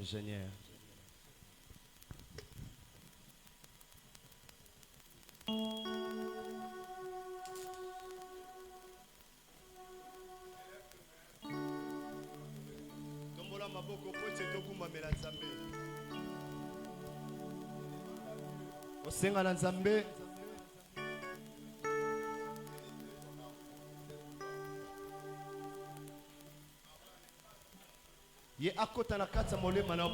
Ingénieur. Tombola maboko pote tokumamela Nzambe. Osenga na Nzambe. Ye akota na kati ya molema na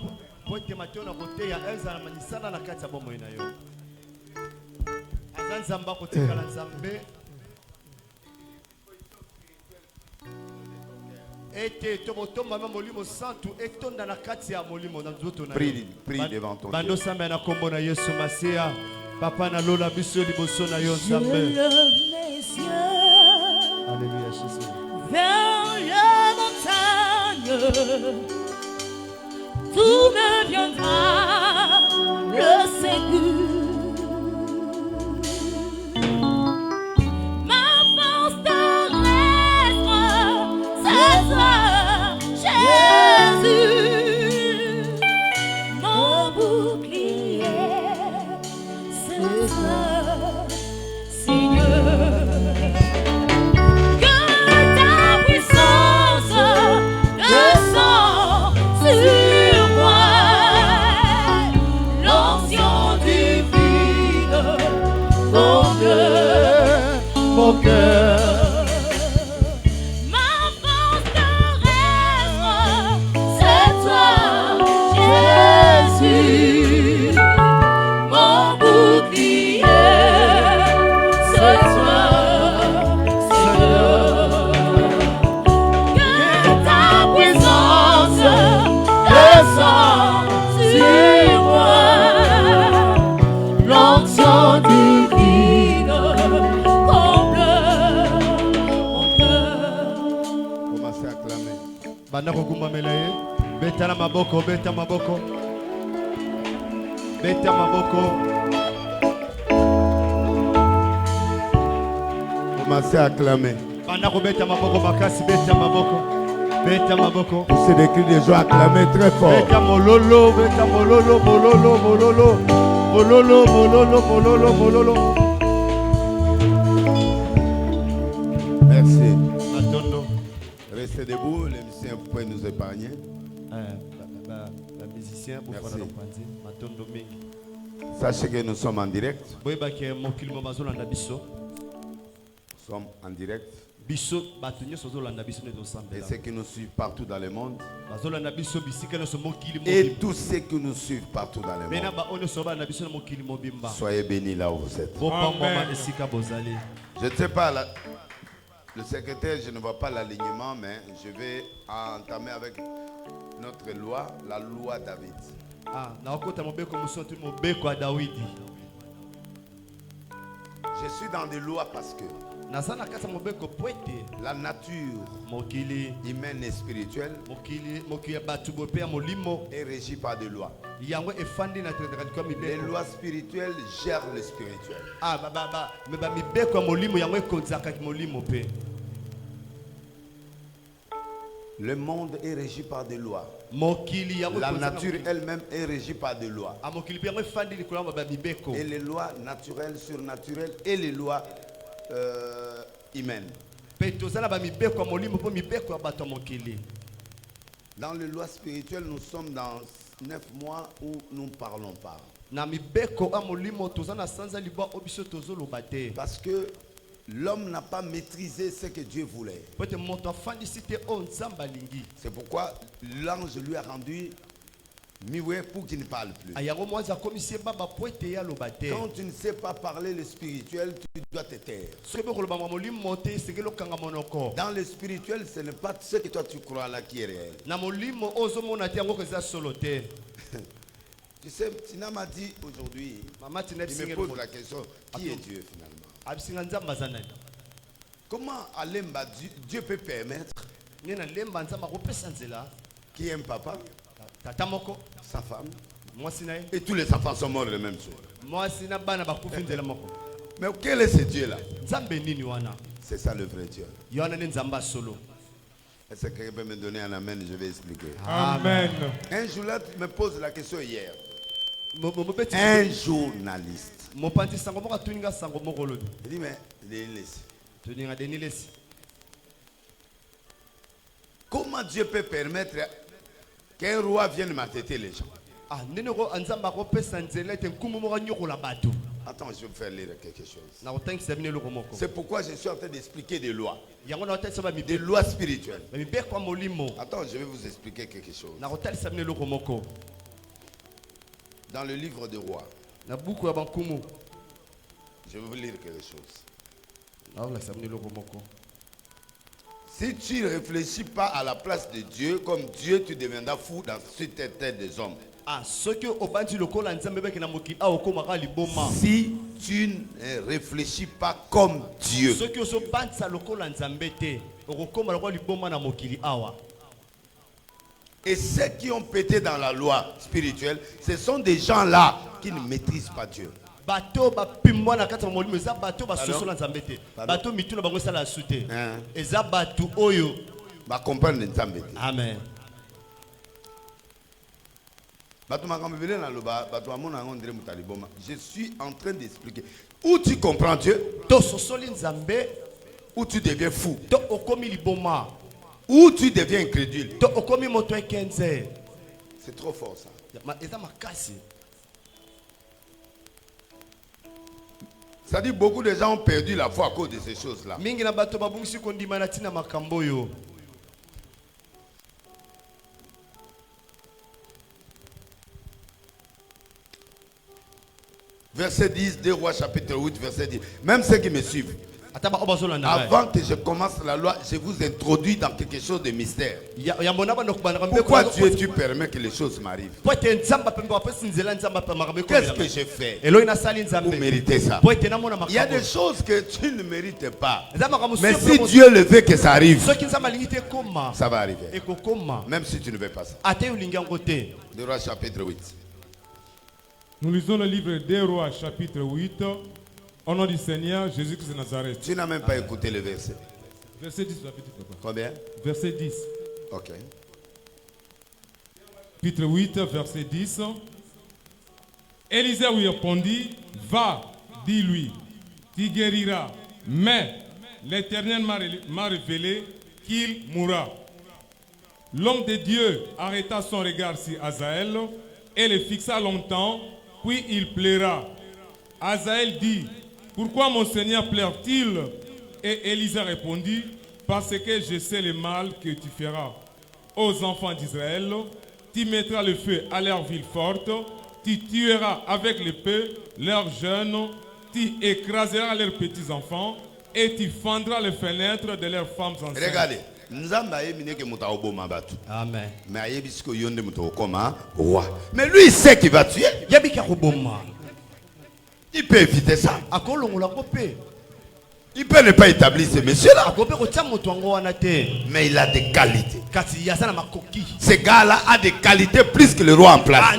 pointe mateo na kote ya eza na manisana na kati ya bomoi na yo. Aza Nzamba kotika na Nzambe. Ete tobotomba ma molimo santu etonda na kati ya molimo na nzoto na yo. Prie devant ton Dieu. Bando sambe na kombo na Yesu Masia. Papa na lola biso liboso na yo Nzambe. Alléluia Jésus. Vers la montagne, tout me viendra le Seigneur. Ma force terrestre, c'est toi, Jésus. Mon bouclier, c'est toi, Seigneur. Mon cœur. Ma force terrestre, c'est toi, Jésus. Mon bouclier, c'est toi, Seigneur. Que ta puissance descende sur moi, l'onction divine. Banda kokumamela ye. Beta na maboko, beta maboko. Beta maboko. Commencez à acclamer. Banda ko beta maboko makasi, beta maboko. Beta maboko. Poussez des cris de joie, acclamez très fort. Beta mololo, beta mololo, mololo, mololo. Mololo, mololo, mololo, mololo. Merci. Matondo. Restez debout, les musiciens vous pouvez nous épargner. Musicien, merci. Matondo mingi. Sachez que nous sommes en direct. Nous sommes en direct. Et ceux qui nous suivent partout dans le monde. Et tous ceux qui nous suivent partout dans le monde. Soyez bénis là où vous êtes. Amen. Je ne sais pas, le secrétaire, je ne vois pas l'alignement, mais je vais entamer avec notre loi, la loi David. Je suis dans des lois parce que la nature humaine et spirituelle est régie par des lois. Les lois spirituelles gèrent le spirituel. Le monde est régi par des lois. La nature elle-même est régie par des lois. Et les lois naturelles, surnaturelles et les lois humaines. Dans les lois spirituelles, nous sommes dans 9 mois où nous ne parlons pas. Parce que l'homme n'a pas maîtrisé ce que Dieu voulait. C'est pourquoi l'ange lui a rendu mioué pour qu'il ne parle plus. Quand tu ne sais pas parler le spirituel, tu dois te taire. Dans le spirituel, ce n'est pas ce que toi tu crois là qui est réel. Tu sais, Tina m'a dit aujourd'hui, il me pose la question, qui est Dieu finalement? Comment Dieu peut permettre qui aime papa, sa femme, et tous les enfants sont morts de même chose? Mais quel est ce Dieu-là? C'est ça le vrai Dieu. Est-ce que quelqu'un peut me donner un amen? Je vais expliquer. Amen. Un journaliste me pose la question hier. Un journaliste. Il dit, mais comment Dieu peut permettre qu'un roi vienne m'attêter les gens? Attends, je vais vous faire lire quelque chose. C'est pourquoi je suis en train d'expliquer des lois. Des lois spirituelles. Attends, je vais vous expliquer quelque chose. Dans le livre des rois, je vais vous lire quelque chose. Si tu ne réfléchis pas à la place de Dieu, comme Dieu, tu deviendras fou dans cette tête des hommes. Si tu ne réfléchis pas comme Dieu. Et ceux qui ont pété dans la loi spirituelle, ce sont des gens-là qui ne maîtrisent pas Dieu. Amen. Je suis en train d'expliquer. Où tu comprends Dieu, où tu deviens fou, où tu deviens incrédule. C'est trop fort ça. Ça dit beaucoup de gens ont perdu la foi à cause de ces choses-là. Verset 10, 2 Rois chapitre 8, verset 10. Même ceux qui me suivent. Avant que je commence la loi, je vous introduis dans quelque chose de mystère. Pourquoi Dieu tu permets que les choses m'arrivent? Qu'est-ce que j'ai fait pour mériter ça? Il y a des choses que tu ne mérites pas. Mais si Dieu le veut que ça arrive, ça va arriver. Même si tu ne veux pas ça. 2 Rois chapitre 8. Nous lisons le livre des Rois chapitre 8. Au nom du Seigneur Jésus-Christ de Nazareth. Tu n'as même pas écouté le verset. Verset 10, chapitre papa. Combien? Verset 10. Ok. Chapitre 8, verset 10. Élisée lui répondit, va, dis-lui, tu guériras. Mais l'Éternel m'a révélé qu'il mourra. L'homme de Dieu arrêta son regard sur Azaël et le fixa longtemps, puis il pleura. Azaël dit, pourquoi mon Seigneur pleure-t-il? Et Élisée répondit, parce que je sais le mal que tu feras aux enfants d'Israël. Tu mettras le feu à leur ville forte, tu tueras avec l'épée leurs jeunes, tu écraseras leurs petits-enfants et tu fendras les fenêtres de leurs femmes enceintes. Regardez. Amen. Mais lui il sait qu'il va tuer. Il peut éviter ça. Il peut ne pas établir ce monsieur-là. Mais il a des qualités. Ce gars-là a des qualités plus que le roi en place.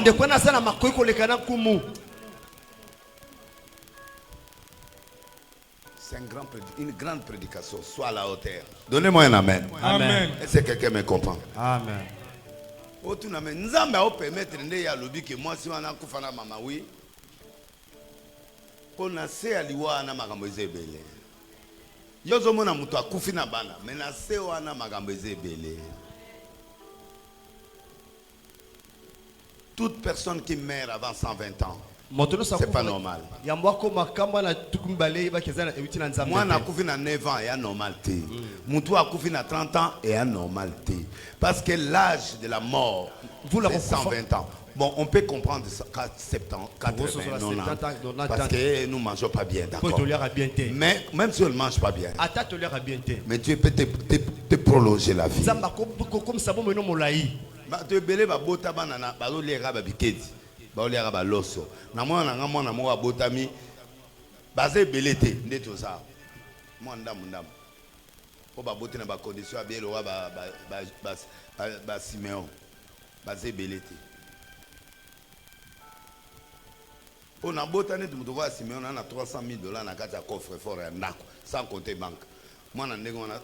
C'est une grande prédication. Sois à la hauteur. Donnez-moi un amen. Amen. Est-ce que quelqu'un me comprend? Amen. Toute personne qui meurt avant 120 ans, C'est pas normal. Moi, na koufi na 9 ans et à normalité. Moutou a koufi na 30 ans et à normalité. Parce que l'âge de la mort, c'est 120 ans. Bon, on peut comprendre 70 ans, 80 ans. Parce que nous ne mangeons pas bien, d'accord. Mais même si on ne mange pas bien, mais Dieu peut te prolonger la vie. Tu belé ba bota banana ba lo lera ba bikedi ba lo lera ba loso na mwana nga mwana mo abotami baze belete ndeto ça mo ndamu po ba bote na ba condition bien le roi ba Simeon baze belete on a botani tu roi Simeon na $300,000 na kati ya coffre fort ya ndako sans compter banque mwana ndenge on a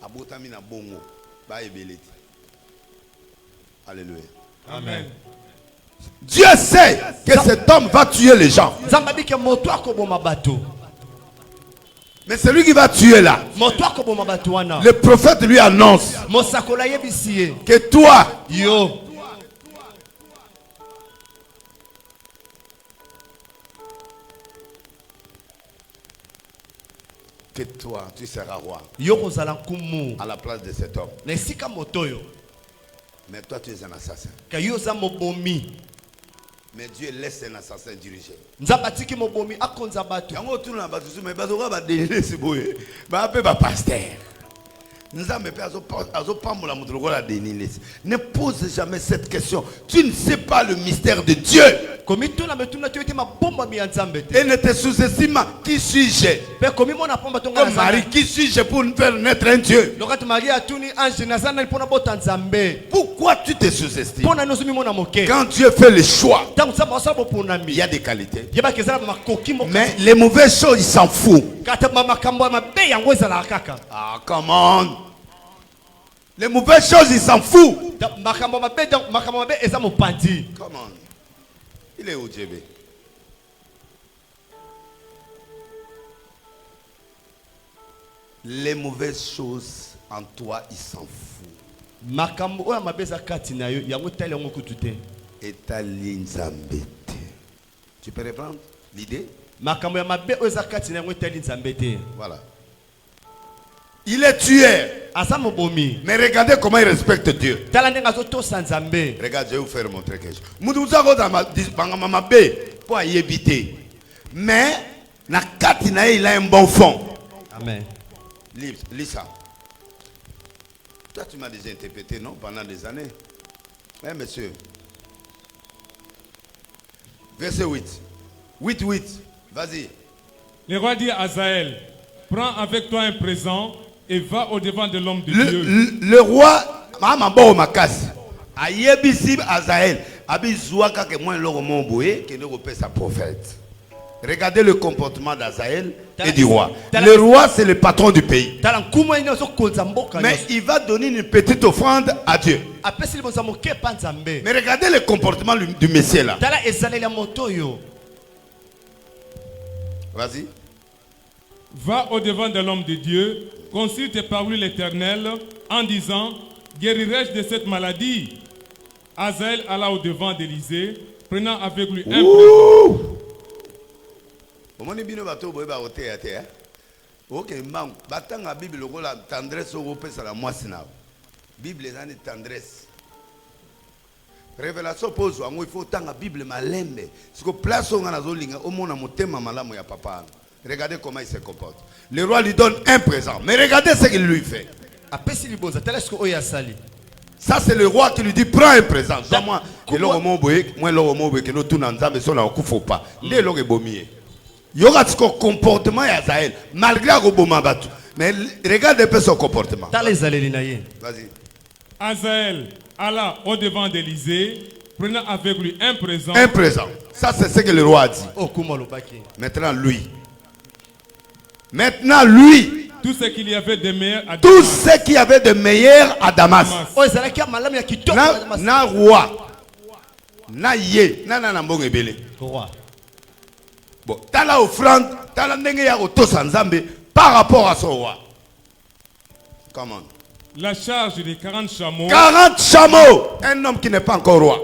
abotami na bongo ba ebelete. Alléluia. Amen. Dieu sait que cet homme va tuer les gens. Mais celui qui va tuer là, le prophète lui annonce que toi, tu seras roi à la place de cet homme. Mais toi, tu es un assassin. Mais Dieu laisse un assassin diriger. Ne pose jamais cette question. Tu ne sais pas le mystère de Dieu. Et ne te sous-estime. Qui suis-je? Comme Marie, qui suis-je pour nous faire naître un Dieu? Pourquoi tu te sous-estimes? Quand Dieu fait le choix, il y a des qualités. Mais les mauvaises choses, il s'en fout. Ah, come on. Les mauvaises choses, il s'en fout. Come on. Il est où, Djébé? Les mauvaises choses en toi, il s'en fout. Et ta ligne zambete. Tu peux reprendre l'idée? Voilà. Il est tueur. Mais regardez comment il respecte Dieu. Regarde, je vais vous faire montrer quelque chose. Mais il a un bon fond. Amen. Lis ça. Toi, tu m'as déjà interprété, non? Pendant des années. Eh, monsieur. Verset 8. 8. Vas-y. Le roi dit à Azaël, prends avec toi un présent et va au-devant de l'homme de Dieu. Le roi, Ayebisi Azaël, Abizouaka que moi l'homme m'envoyé, que nous repère sa prophète. Regardez le comportement d'Azaël et du roi. Le roi, c'est le patron du pays. Mais il va donner une petite offrande à Dieu. Mais regardez le comportement du Messie là. Vas-y. Va au-devant de l'homme de Dieu, consulte par lui l'Éternel en disant, guérirai-je de cette maladie? Azaël alla au-devant d'Élysée, prenant avec lui un présent. Ok, batanga Bible la tendresse au pesa la moisina. Bible est une tendresse. Révélation pose il faut tanga Bible malembe. Ce que place on a zolinga au mona motema malamu ya papa. Regardez comment il se comporte. Le roi lui donne un présent, mais regardez ce qu'il lui fait. Ça c'est le roi qui lui dit prends un présent. Moi que l'homme boye, moi l'homme boye que nous tout n'ensemble son en faut pas. Dès l'homme bomier. Il y aura ce comportement d'Azaël, malgré Robomabatu. Mais regarde un peu son comportement. Vas-y. Azaël alla au-devant d'Élysée, prenant avec lui un présent. Un présent. Ça, c'est ce que le roi a dit. Maintenant, lui. Tout ce qu'il y avait de meilleur à Damas. Tout ce qu'il y avait de meilleur à Damas. Na roi. Na ye. Na mbonge belé. Bon, t'as la offrande, t'as la ndenge ya auto sanzambe par rapport à son roi. Comment? La charge de 40 chameaux. 40 chameaux! Un homme qui n'est pas encore roi.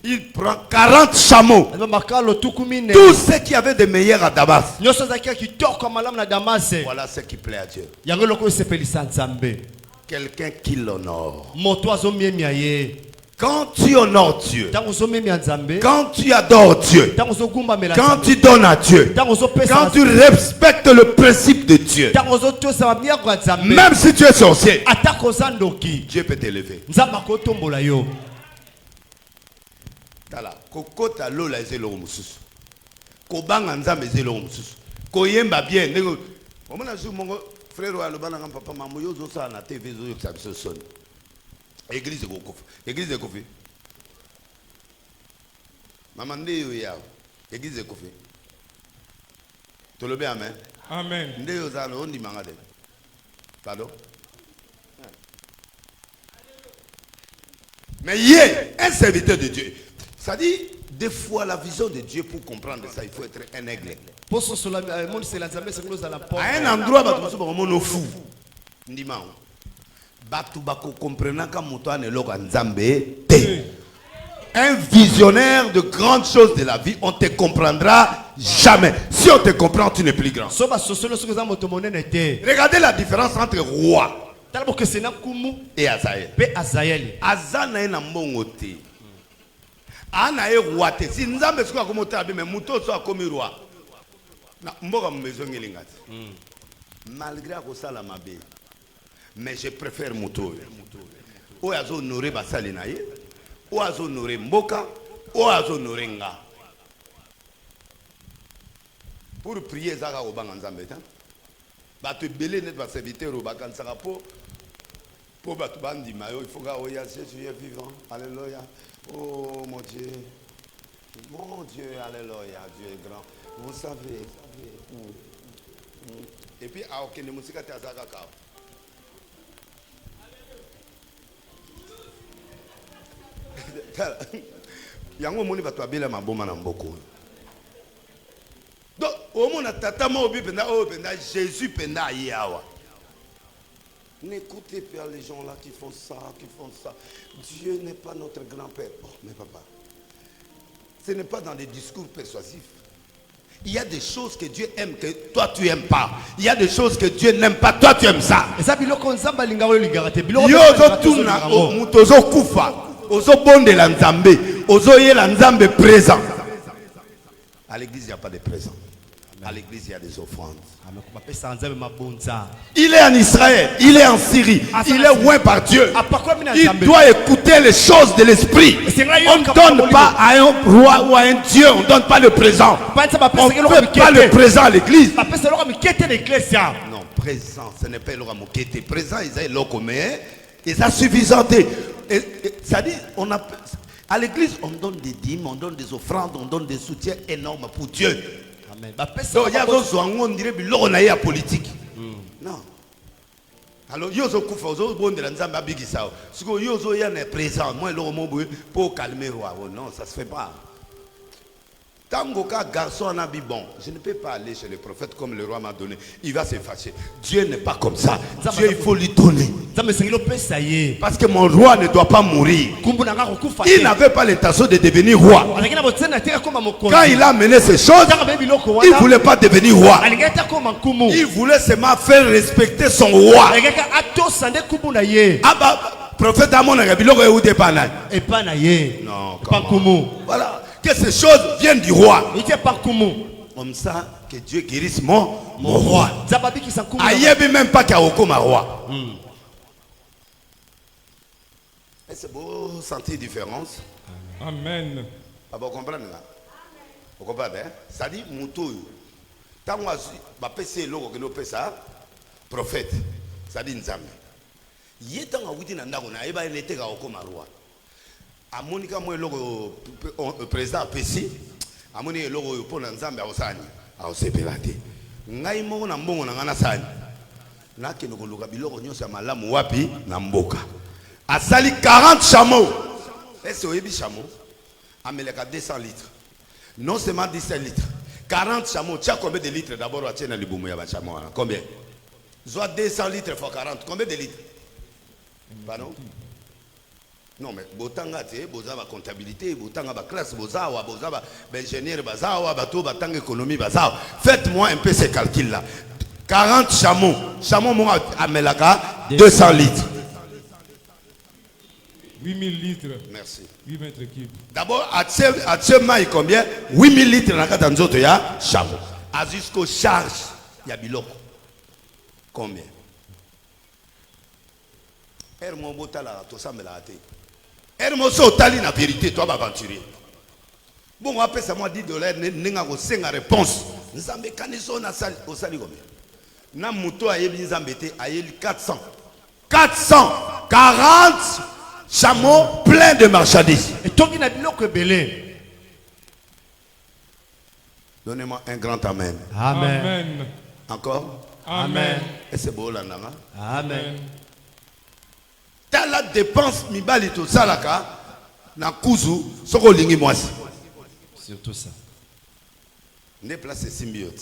Il prend 40 chameaux. Tous ceux qui avaient des meilleurs à Damas. Voilà ce qui plaît à Dieu. Quelqu'un qui l'honore. Quand tu honores Dieu, quand tu adores Dieu, quand tu donnes à Dieu, quand tu respectes le principe de Dieu, même si tu es sorcier, Dieu peut t'élever. Tala, kokota lola ezelo mususu. Kobanga nzambe ezelo mususu. Koyemba bien ndeko. Omona zu mongo frère wa lobana ngam papa mamu yozo sa na TV zo yoksa biso son. Église ko kofi. Église kofi. Mama ndeyo ya. Église kofi. Tolobe amen. Amen. Ndeyo za no ndi mangade. Pardon. Mais il est un serviteur de Dieu. Ça dit, des fois, la vision de Dieu, pour comprendre ça, il faut être un aigle. À un endroit, on est fou. Un visionnaire de grandes choses de la vie, on ne te comprendra jamais. Si on te comprend, tu n'es plus grand. Regardez la différence entre roi et Azaël. Azaël est un bon côté. Ana e roi te si nzambe siko akomota be mais muto so akomi roi na mboka maison ngilingati malgré ko sala mabe mais je préfère muto o azo honorer basali na ye o azo honorer mboka o azo honorer nga pour prier zaka ko banga nzambe ta ba te belé net ba serviteur o ba kansaka po batu bandi mayo il faut ga oya Jésus est vivant alléluia. Oh mon Dieu, alléluia, Dieu est grand. Vous savez. Et puis, à aucune musique, tu as ça. Yango moni va toi bela maboma na mboko. Donc, au monde tata mo obi penda o penda Jésus penda yawa. N'écoutez pas les gens là qui font ça. Dieu n'est pas notre grand-père. Oh, mais papa, ce n'est pas dans des discours persuasifs. Il y a des choses que Dieu aime que toi tu n'aimes pas. Il y a des choses que Dieu n'aime pas, toi tu aimes ça. À l'église, il n'y a pas de présent. À l'église, il y a des offrandes. Il est en Israël, il est en Syrie, il est loin par Dieu. Il doit écouter les choses de l'esprit. On ne donne pas à un roi ou à un Dieu, on ne donne pas le présent. On ne fait pas le présent à l'église. Non, présent, ce n'est pas le moquette. Présent, ils ont l'ocomé, ils ont suffisant. Ça dit, à l'église, on donne des dîmes, on donne des offrandes, on donne des soutiens énormes pour Dieu. Amen. Donc, il y a des gens qui disent que la politique. Non. Alors, il y a des gens qui disent que la politique est présente. Si vous êtes présent, moi, pour calmer le roi. Non, ça ne se fait pas. Tant qu'un garçon a dit bon, je ne peux pas aller chez le prophète comme le roi m'a donné. Il va se fâcher. Dieu n'est pas comme ça. Dieu, il faut lui donner. Parce que mon roi ne doit pas mourir. Il n'avait pas l'intention de devenir roi. Quand il a mené ces choses, il ne voulait pas devenir roi. Il voulait seulement faire respecter son roi. Ah bah, prophète Amon a dit non, voilà. Que ces choses viennent du roi. Comme ça, que Dieu guérisse mon roi. Aïe, même pas qu'il y a aucun roi. C'est beau sentir différence. Amen. Vous comprenez là? Vous comprenez? Ça dit, Moutou. Tant que je vais faire prophète, ça dit Nzambe. Il y a tant que je vais faire roi. Amonika moi le président Pessi amoni le logo pour Nzambe ausani ausepelate ngai mo na mbongo na ngana sani na keno koluka biloko nyonso ya malamu wapi na mboka asali 40 chameaux. Est-ce oyebi chameau ameleka 200 litres non seulement 17 litres 40 chameaux. Tu as combien de litres d'abord à tiena libumu ya ba chameau combien soit 200 litres fois 40 combien de litres pardon Non, mais botanga te, boza ba comptabilité, botanga ba classe, boza wa boza ba ingénieur baza wa bato batanga économie baza. Faites-moi un peu ces calculs là. 40 chameaux. Chameau mon amelaka 200 litres. 8000 litres. Merci. 8 mètres cubes. D'abord, actuellement, il combien 8000 litres dans la katanzoto ya chameau. A jusqu'aux charges, il y a biloko. Combien? Hermo botala to samela ate. Hermo so tali na vérité toi aventurier. Bon après ça moi $10 ninga ko senga réponse. Nzambe kaniso na sali o sali combien? Na muto ayebi nzambe te ayeli 400. 440 chameaux pleins de marchandises. Et tongi na biloko belé. Donnez-moi un grand amen. Amen. Amen. Encore? Amen. Et c'est beau là nanga. Amen. T'as la dépense mibali to salaka na kuzu soko lingi mwasi. Surtout ça. Ne place symbiote.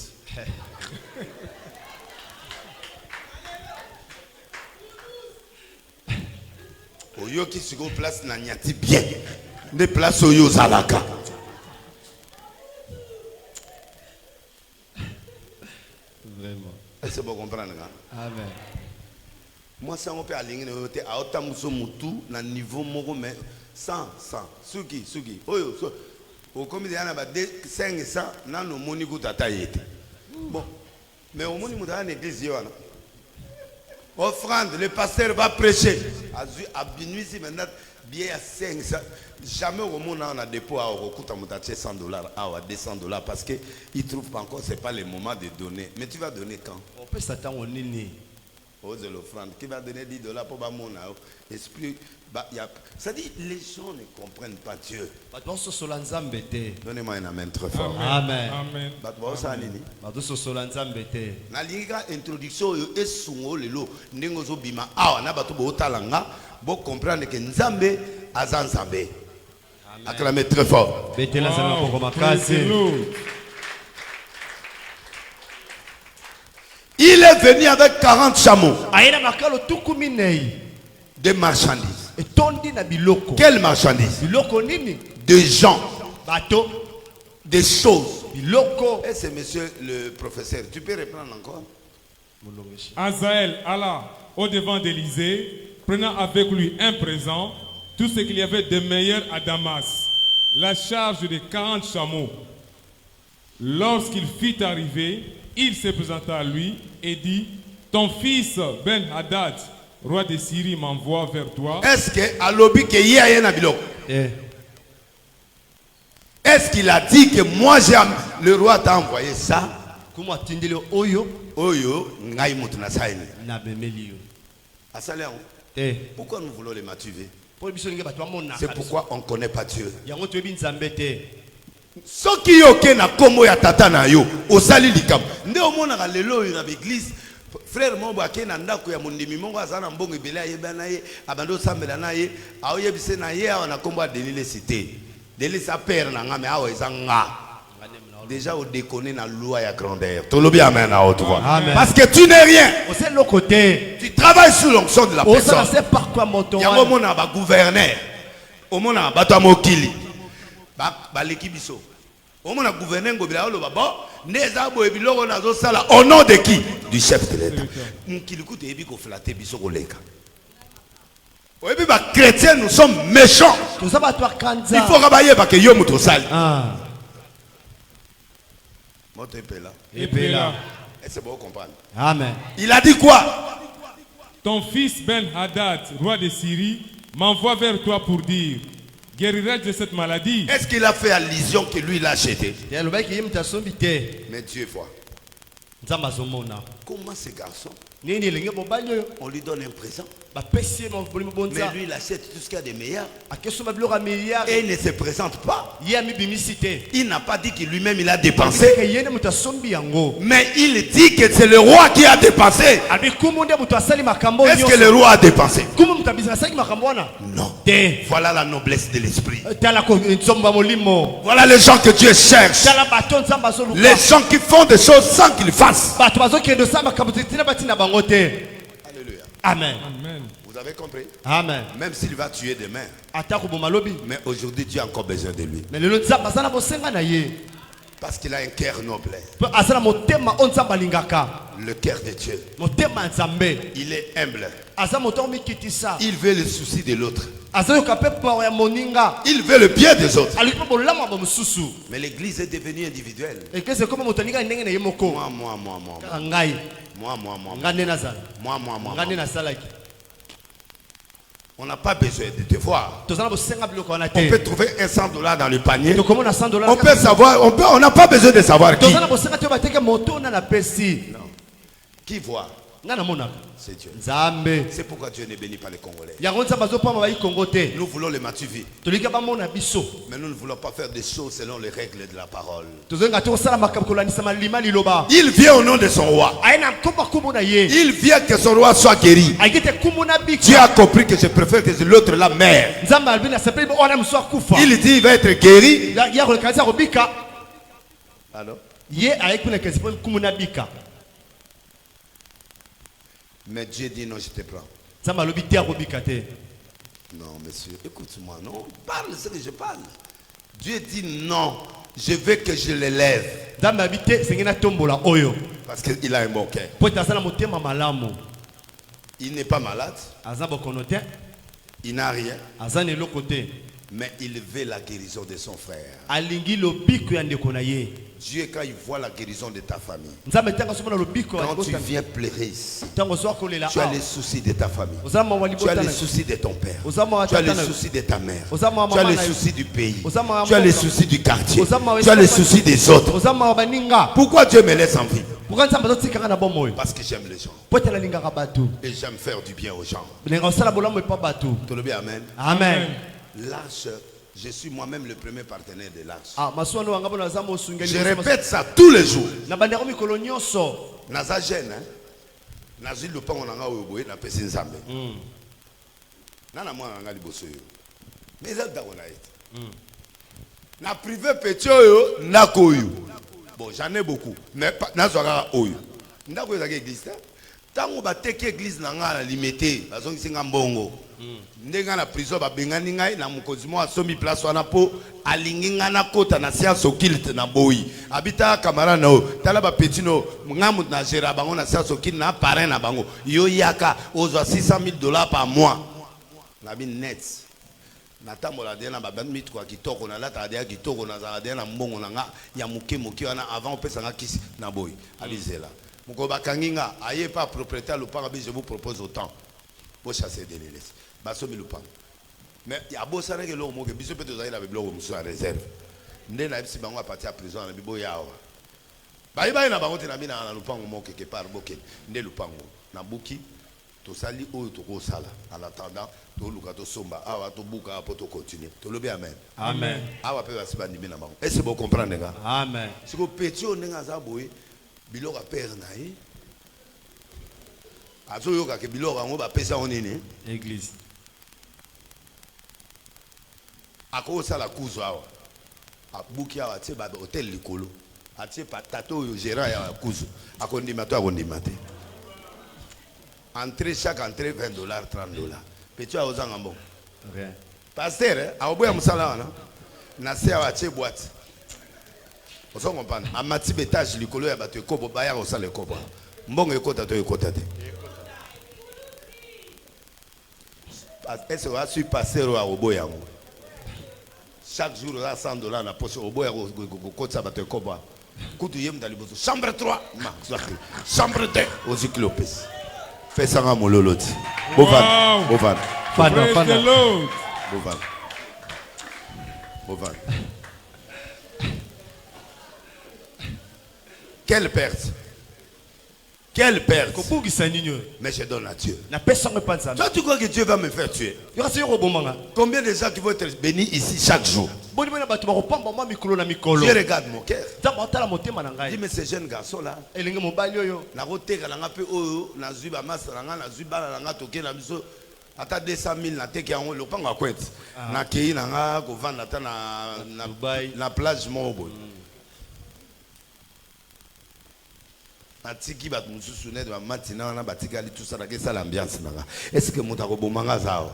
Oyo qui se place na nyati bien. Ne place oyo zalaka. Vraiment. C'est bon comprendre. Amen. Moi ça on peut aligner noté à otamuso mutu na niveau moko mais 100 suki oyo so au comme il y en a 500 nano moni kutata yete. Bon mais au moni mutana église yana. Offrande, le pasteur va prêcher. À minuit, si maintenant, bien à 500. Jamais au monde on a dépôt à Orokuta Moutaché $100 à $200 parce qu'il ne trouve pas encore, ce n'est pas le moment de donner. Mais tu vas donner quand? On peut s'attendre au nini. Aux l'offrande. Qui va donner $10 pour mon esprit? Ça dit, les gens ne comprennent pas Dieu. Donnez-moi un amen très fort. Amen. Amen. Na linga introduction yo esungo lelo ndenge zo bima awa na bato bo talanga bo comprendre que Nzambe aza Nzambe. Acclamez très fort. Il est venu avec 40 chameaux. Des marchandises. Quelles marchandises? Des gens. Des choses. Et c'est monsieur le professeur. Tu peux reprendre encore? Azaël alla au devant d'Élysée, prenant avec lui un présent, tout ce qu'il y avait de meilleur à Damas, la charge de 40 chameaux. Lorsqu'il fit arriver, il se présenta à lui et dit: ton fils Ben-Hadad, roi de Syrie, m'envoie vers toi. Est-ce que alobi ke yé na biloko? Est-ce qu'il a dit que moi le roi t'a envoyé ça? Comment tindile oyo? Oyo ngai mutu na saini. Na bemeli yo. Asale on. Pourquoi nous voulons les matuver? C'est pourquoi on ne connaît pas Dieu. Ce qui est na komo ya tata na yo, osali likam. Nde omona lelo na l'église. Frère Mombo akena ndako ya mondimi mongo azana mbongo ebele ayeba na ye, abando sambela na ye, aoyebise na ye awa na kombo ya Denis le cité. Denis sa père na nga me awa ezanga. Déjà au déconner na loi ya grandeur. Tolobi amen na haute voix. Parce que tu n'es rien. Tu travailles sous l'onction de la personne. On sait par quoi monter. Yango mona ba gouverneur. O mona bato mokili. Ba lekibiso. O mona gouverneur ngobila lo baba. Neza bo ebiloko nazo sala au nom de qui? Du chef de l'État. Mokili kuté ebi ko flatter biso ko leka. Oyebi ba chrétiens nous sommes méchants. Il faut rabayer ba ke yo muto sali. Et c'est bon comprendre. Amen. Il a dit quoi? Ton fils Ben-Hadad, roi de Syrie, m'envoie vers toi pour dire: guérirai-je de cette maladie? Est-ce qu'il a fait allusion que lui l'a acheté? Mais Dieu voit. Comment ce garçon, on lui donne un présent, mais lui il achète tout ce qu'il y a de meilleur et il ne se présente pas. Il n'a pas dit que lui-même il a dépensé, mais il dit que c'est le roi qui a dépensé. Est-ce que le roi a dépensé? Non. Voilà la noblesse de l'esprit. Voilà les gens que Dieu cherche. Les gens qui font des choses sans qu'ils fassent. Alléluia. Amen. Vous Vous avez compris? Amen. Même s'il va tuer demain. Mais aujourd'hui, tu as encore besoin de lui. Parce qu'il a un cœur noble. Le cœur de Dieu. Il est humble. Il veut le souci de l'autre. Il veut le bien des autres. Mais l'église est devenue individuelle. Moi. On n'a pas besoin de te voir. On peut trouver un $100 dans le panier. On peut savoir, on n'a pas besoin de savoir qui. Non. Qui voit? C'est Dieu. C'est pourquoi Dieu ne bénit pas les Congolais. Nous voulons les Matuvi. Mais nous ne voulons pas faire des choses selon les règles de la parole. Il vient au nom de son roi. Il vient que son roi soit guéri. Dieu a compris que je préfère que l'autre la meure. Il dit il va être guéri. Alors? Mais Dieu dit non, je te prends. Non, monsieur, écoute-moi, non. Parle ce que je parle. Dieu dit non, je veux que je l'élève. Parce qu'il a un bon cœur. Il n'est pas malade. Il n'a rien. Mais il veut la guérison de son frère. Dieu, quand il voit la guérison de ta famille, quand tu viens pleurer ici, tu as les soucis de ta famille, tu as les soucis de ton père, tu as les soucis de ta mère, tu as les soucis du pays, tu as les soucis du quartier, tu as les soucis des autres. Pourquoi Dieu me laisse en vie? Parce que j'aime les gens. Et j'aime faire du bien aux gens. Tout le bien, amen. Amen. L'Arche, je suis moi-même le premier partenaire de l'Arche. Je répète ça tous les jours. Naza jeune, hein? Nazi le pan on a oboé na pesi nzambe. Nana moi nga liboso yo. Mais ça d'abord na privé petit yo na koyo. Bon, j'en ai beaucoup, mais na zoka oyo. Ndako ezaka église. Tango ba teke église na nga limité, bazongi singa mbongo. Ndenga na prison ba bengani ngai na mukonzi mo asomi place wana po alingi nga na kota na science occulte na boyi. Habita camarade na o, tala ba petino ngamu na gera bango na science occulte na parrain na bango. Yo yaka ozwa $600,000 par mois. Na bi net. Na tambola de na ba mit kwa kitoko na lata de kitoko na za de na mbongo na nga ya muke wana avant pesa nga kisi na boyi. Alizela. Moko bakanginga aye pas propriétaire le parc, je vous propose autant. Pour chasser des laisses. Basomi le pan. Mais il y a beau ça que l'homme que biso peut aller la bloc en réserve. Ndé na bisi bango partir à prison na bibo yawa. Ba na bango te na bina na lupango mo quelque part boké. Ndé lupango na buki to sali o to ko sala en attendant to luka to somba awa to buka pour to continuer. To lobi amen. Amen. Awa pe basiba ndimi na bango. Est-ce que vous comprenez nga? Amen. Si ko petio ndenga za boy biloko père na yi. Azoyoka ke biloko ngo ba pesa onini église. Ako sala kuzo awa. Abuki awa tie ba hotel likolo. Atie patato yo gérant ya kuzo. Akondima to akondima te. Entrée chaque entrée $20, $30. Petit a ozanga mbongo. Rien. Pasteur, aoboya musala wana. Na se awa tie boîte. Oso comprendre. Amati betage likolo ya bato ekobo baya ko sala ekobo. Mbongo ekota to ekota te. Est-ce que je suis passé à Oboyango? Chaque jour, là, $100 na poche Oboyango, côté ça va te coba. Coutu yem dans le bout. Chambre 3, chambre 2, aux cyclopes. Fais ça à mon loloti. Bovan, Bovan. Bovan. Bovan. Quelle perte! Quelle perte! Mais je donne à Dieu. Toi, tu crois que Dieu va me faire tuer? Combien de gens qui vont être bénis ici chaque jour? Dieu regarde mon cœur. Dis, mais ces jeunes garçons-là, ata 200,000 na teke yango le pango akwete na kei na nga ko vanda ta na plage mobo. Atiki bat mususu ne de matina na batika li tout ça na ça l'ambiance nanga. Est-ce que mutako bomanga zao?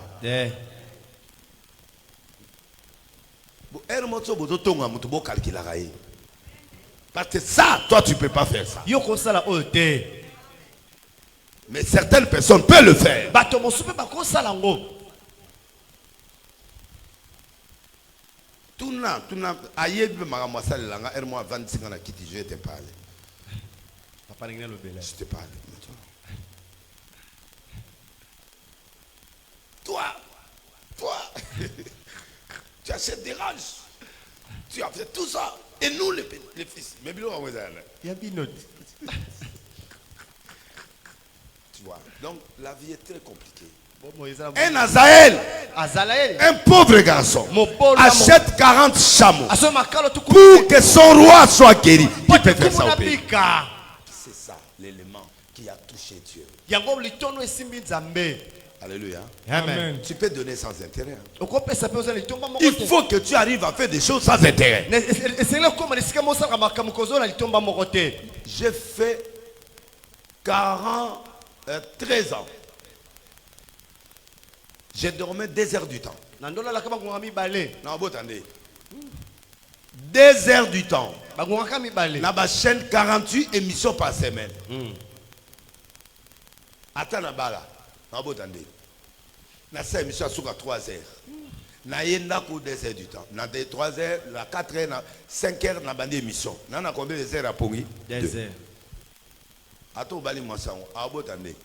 Bo er moto bozo tonga mutu bo calculer raé. Parce que ça, toi tu peux pas faire ça. Yo ko sala ote. Mais certaines personnes peuvent le faire. Bato mo supe ba ko sala ngo. Tuna ayebi makamwa sala langa er mo 25 ans na kiti je te parle. Papa n'engagé le bel. Je te parle. Toi, tu achètes des ranges. Tu as fait tout ça. Et nous, les fils. Mais il y a une note. Tu vois. Donc, la vie est très compliquée. Un Azaël, un pauvre garçon, achète 40 chameaux pour que son roi soit guéri. Qui peut faire ça au pays? C'est ça l'élément qui a touché Dieu. Alléluia. Amen. Tu peux donner sans intérêt. Il faut que tu arrives à faire des choses sans intérêt. J'ai fait 13 ans. J'ai dormi 2 heures du temps. Non, attendez. 2 heures du temps. Dans ma chaîne 48 émissions par semaine. Attends, attendez. Na cette émission à 3 heures. Na yenda pour 2 heures du temps. Na 3 heures, la 4 heures, na 5 heures na bande émission. Na na combien de heures à Pongi? 2 heures. Attends, bali moisson. Abotate.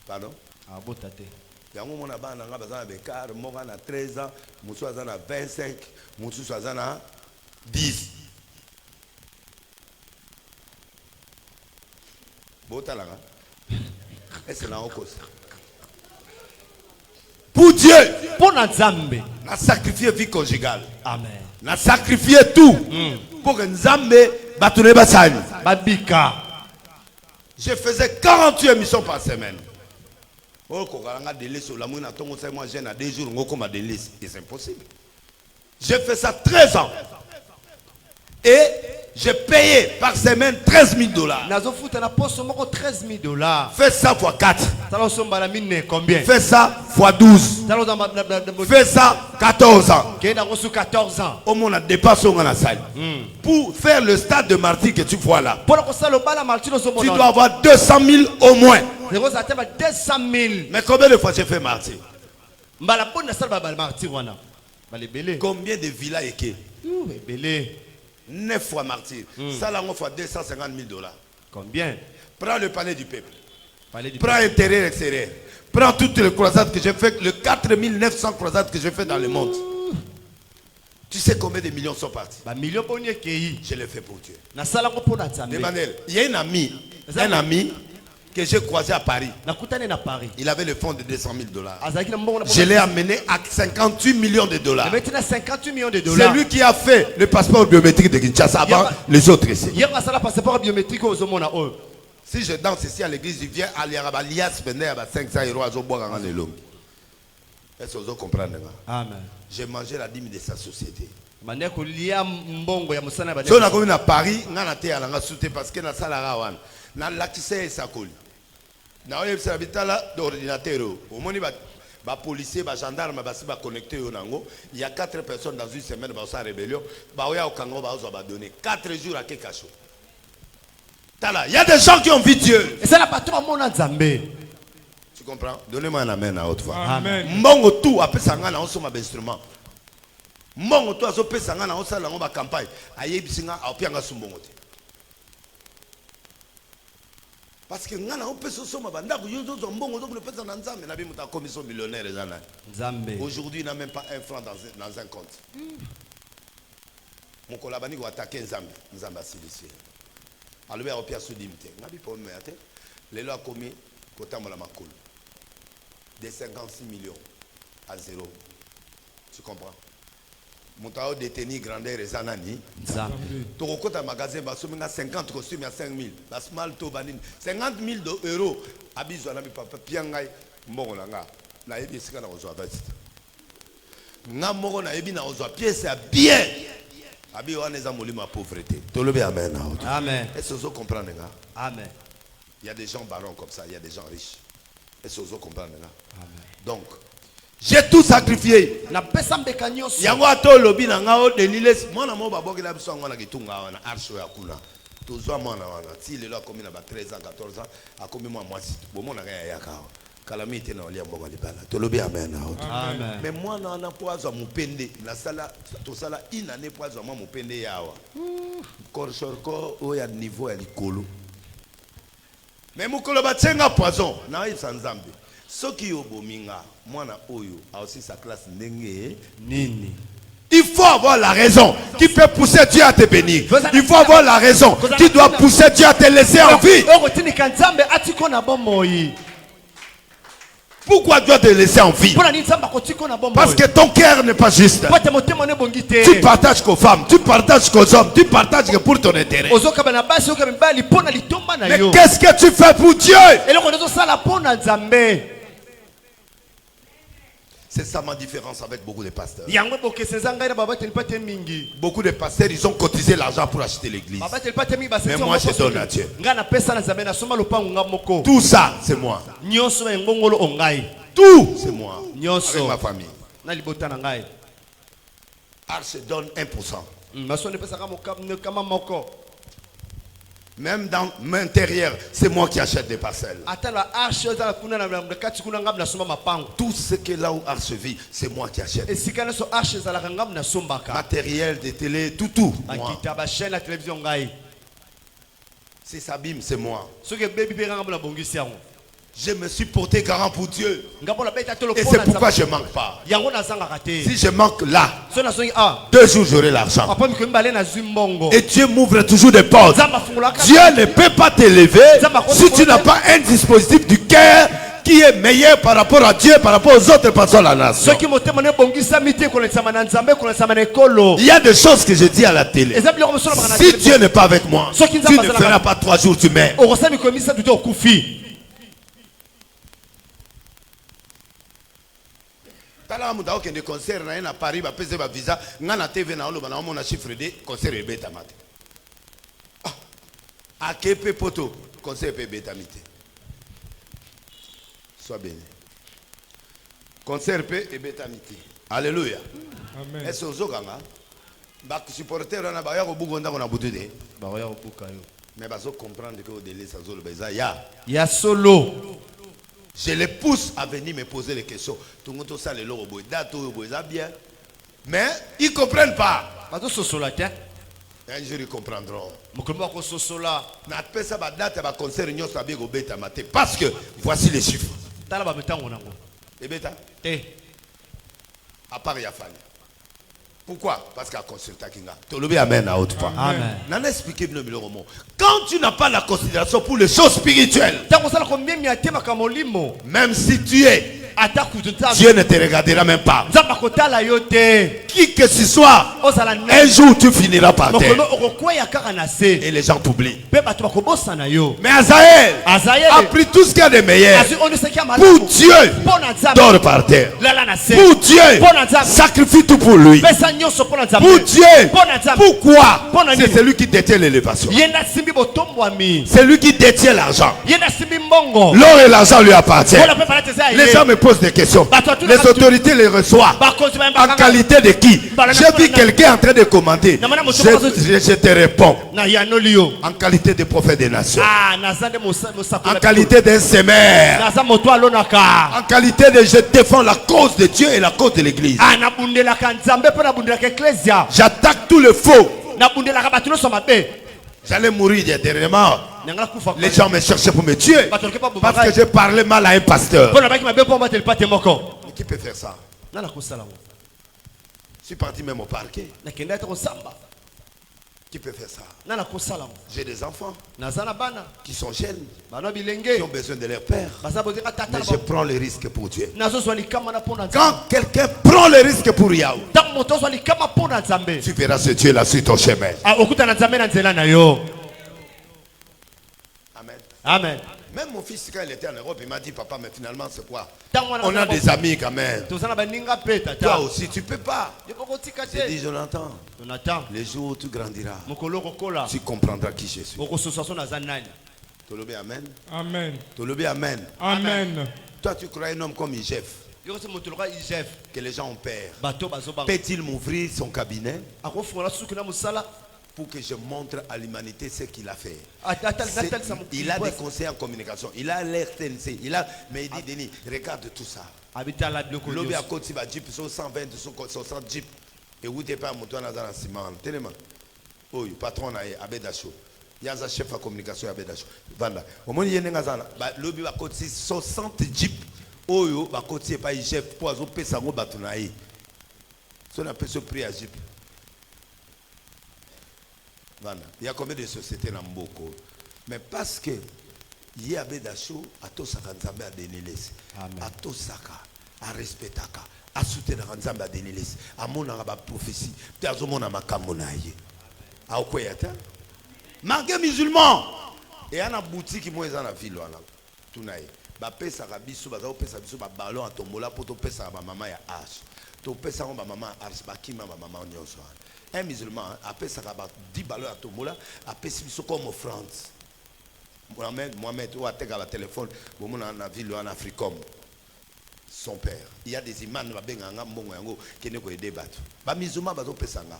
Pardon? Abotate. Yango mona bana nga bazana bekar moka na 13 ans, musu azana 25, musu azana 10. Botalanga. Est-ce na okos? Pour Dieu, pour Nzambe, na sacrifier vie conjugale. Amen. Na sacrifier tout pour que Nzambe batune basani. Babika. Je faisais 48 émissions par semaine. Oh, moi j'ai 2 jours, c'est impossible. J'ai fait ça 13 ans. Et j'ai payé par semaine $13,000. Fais ça x 4. Combien? Fais ça x 12. Fais ça 14 ans. 14 ans. Au moins, on a dépassé la salle. Pour faire le stade de martyr que tu vois là, tu dois avoir 200 000 au moins. 200 000. Mais combien de fois j'ai fait martyr? Combien de villas équipées? 9 fois martyr. Ça là, on fait $250,000. Combien? Prends le palais du peuple. Prends intérieur, extérieur. Prends toutes les croisades que j'ai fait, les 4900 croisades que j'ai fait dans le monde. Tu sais combien de millions sont partis? Je l'ai fait pour Dieu. Demandez, il y a un ami que j'ai croisé à Paris. Il avait le fonds de $200,000. Je l'ai amené à $58 millions. C'est lui qui a fait le passeport biométrique de Kinshasa avant les autres ici. Si je danse ici à l'église, je viens à l'Ias, 500 € à Zobois en Elong. Est-ce que vous comprenez? Amen. J'ai mangé la dîme de sa société. Si on a commis à Paris, on a été à la soute parce que na salarawan, na lakise sakoli. Na oye servita là d'ordinateur. Au moins ba policier, ba gendarme, ba si ba connecté au nango. Il y a 4 personnes dans une semaine ba sa rébellion. Ba oya au Congo ba ozo ba donner 4 jours à Kekacho. Tala, il y a des gens qui ont vu Dieu. Et c'est la patron mon Nzambe. Tu comprends? Donnez-moi un amen à haute voix. Amen. Mbongo tout après sanga na on ma instrument. Mbongo tout azo pe sanga na on sala ngo ba campagne. Ayebisinga apianga sumbongo te. Parce que ngana on peut se soma banda ko yozo mbongo zo ko le pesa na Nzambe na bi muta commission millionnaire ezana. Nzambe. Aujourd'hui il n'a même pas un franc dans un compte. Mon kolabani ko attaquer Nzambe, Nzambe asilisé. Alors on pierre sous limité. Ngabi pour me ate. Les lois commis kota mola makolo. De 56 millions à 0. Tu comprends? Montao détenu grandeur et zanani. Tu recotes un magasin, bah, 50 costumes à 5 000. Bah, small to banine. 50 000 €. Abizo na mi papa piangai mbongo langa. Na ebi sika na ozo abati. Nga mbongo na ebi na ozo pièce à bien. Abi on est amolima ma pauvreté. Tolobe amen. Amen. Est-ce que vous comprenez? Amen. Il y a des gens barons comme ça, il y a des gens riches. Est-ce que vous comprenez? Amen. Donc, j'ai tout sacrifié. Na pesa mbeka nyonso. Yango ato lobi na ngao deniles. Moi na mo baboki la biso ngona kitunga wana arso ya kuna. Tozwa mwana wana. Ti lelo akomi na ba 13 ans, 14 ans, akomi moi mwasi. Bomo na ya yaka. Calamité na olia mbongo libala. Tolobi amen. Amen. Mais moi na poazo mupende na sala to sala inane poazo moi mupende yawa. Korsorko o ya niveau ya likolo. Mais mukolo batsenga poison na isa nzambe. Soki yo bominga mwana oyo a aussi sa classe ndenge nini. Il faut avoir la raison qui peut pousser Dieu à te bénir. Il faut avoir la raison qui doit pousser Dieu à te laisser en vie. Pourquoi Dieu te laisser en vie? Parce que ton cœur n'est pas juste. Tu partages qu'aux femmes, tu partages qu'aux hommes, tu partages que pour ton intérêt. Mais qu'est-ce que tu fais pour Dieu? C'est ça ma différence avec beaucoup de pasteurs. Beaucoup de pasteurs, ils ont cotisé l'argent pour acheter l'église. Mais moi, je donne à Dieu. Tout ça, c'est moi. Tout, c'est moi. Avec ma famille. Arche donne 1%. Même dans l'intérieur, c'est moi qui achète des parcelles. Tout ce que là où Arche vit, c'est moi qui achète. Matériel de télé, tout. Moi. Si ça bime, c'est moi. Je me suis porté garant pour Dieu. Et c'est pourquoi je ne manque pas. Si je manque là, 2 jours j'aurai l'argent. Et Dieu m'ouvre toujours des portes. Dieu ne peut pas t'élever si tu n'as pas un dispositif du cœur qui est meilleur par rapport à Dieu, par rapport aux autres personnes de la nation. Il y a des choses que je dis à la télé. Si Dieu n'est pas avec moi, tu ne feras pas 3 jours, tu meurs. Tala muda okende concert na Paris ba pese ba visa ngana TV na oloba na mona chiffre de concert e beta mate. A kepe poto concert pe beta mite. Sois béni. Concert pe e beta mite. Alléluia. Amen. Est-ce ozokanga ba supporter na ba ya ko bugonda ko na butude. Ba ya ko buka yo. Mais ba zo comprendre que au délai ça zo le beza ya solo. Je les pousse à venir me poser des questions. Mais ils ne comprennent pas. Un jour ils comprendront. Parce que voici les chiffres. À part Yafani. Pourquoi? Parce qu'à consulter Kinga. Tolobi amen à haute voix. Amen. Quand tu n'as pas la considération pour les choses spirituelles, même si tu es, Dieu ne te regardera même pas. Qui que ce soit, un jour tu finiras par terre. Et les gens t'oublient. Mais Azaël a pris tout ce qu'il y a de meilleur. Pour Dieu, dort par terre. Pour Dieu, sacrifie tout pour lui. Pour Dieu, pourquoi? C'est celui qui détient l'élévation. C'est lui qui détient l'argent. L'or et l'argent lui appartiennent. Les gens me posent des questions. Les autorités les reçoivent. En qualité de qui? J'ai vu quelqu'un en train de commenter. Je te réponds. En qualité de prophète des nations. En qualité d'un sémère. En qualité de je défends la cause de Dieu et la cause de l'église. J'attaque tout le faux. J'allais mourir dernièrement. Les gens me cherchaient pour me tuer parce que j'ai parlé mal à un pasteur. Qui peut faire ça? Je suis parti même au parquet. Qui peut faire ça? J'ai des enfants qui sont jeunes, qui ont besoin de leur père. Mais je prends le risque pour Dieu. Quand quelqu'un prend le risque pour Yahweh, tu verras ce Dieu là sur ton chemin. Amen. Amen. Même mon fils, quand il était en Europe, il m'a dit, papa, mais finalement, c'est quoi? On a des amis quand même. Toi aussi, tu ne peux pas. J'ai dit, Jonathan, les jours où tu grandiras, tu comprendras qui je suis. Tolobi amen. Amen. Tolobi amen. Amen. Toi, tu crois un homme comme Igef, que les gens ont peur. Peut-il m'ouvrir son cabinet pour que je montre à l'humanité ce qu'il a fait? Il a des conseils en communication. Il a l'RTNC. Mais il dit, Denis, regarde tout ça. L'obé à côté, il va jeep, 120, 160 jeep. Et où t'es pas monté dans un ciment. Tellement. Oh, le patron a Abedacho. Il y a un chef de communication à Abedacho. Voilà. Au moins, il y a un l'obé à côté, 60 jeep. Oh, il va côté, pas chef, pour avoir payé ça, on va tourner. Si on a payé ce prix à jeep. Voilà. Il y a combien de sociétés dans Mboko? Mais parce que il y a Abedacho, à tout ça, Nzambe a dénilis. À tout ça, à respecter, à soutenir Nzambe a dénilis. À mon prophétie, à mon amakambonaye. À Okoyata. Marqué musulman. Et il y a une boutique qui est dans la ville. Tout naïe. Ba pesa rabiso, ba pesa biso ba ballon à tombola pour to pesa ba maman ya as. To pesa ba maman ars ba kima ba maman nyonso. Un musulman a pesa ba 10 ballons à tombola, a pesa biso comme offrande. Mohamed ou a tega ba téléphone, bo mon na ville en Afrique comme son père. Il y a des imams ba benga mbongo yango qui ne ko aider batu. Ba musulman ba to pesa nga.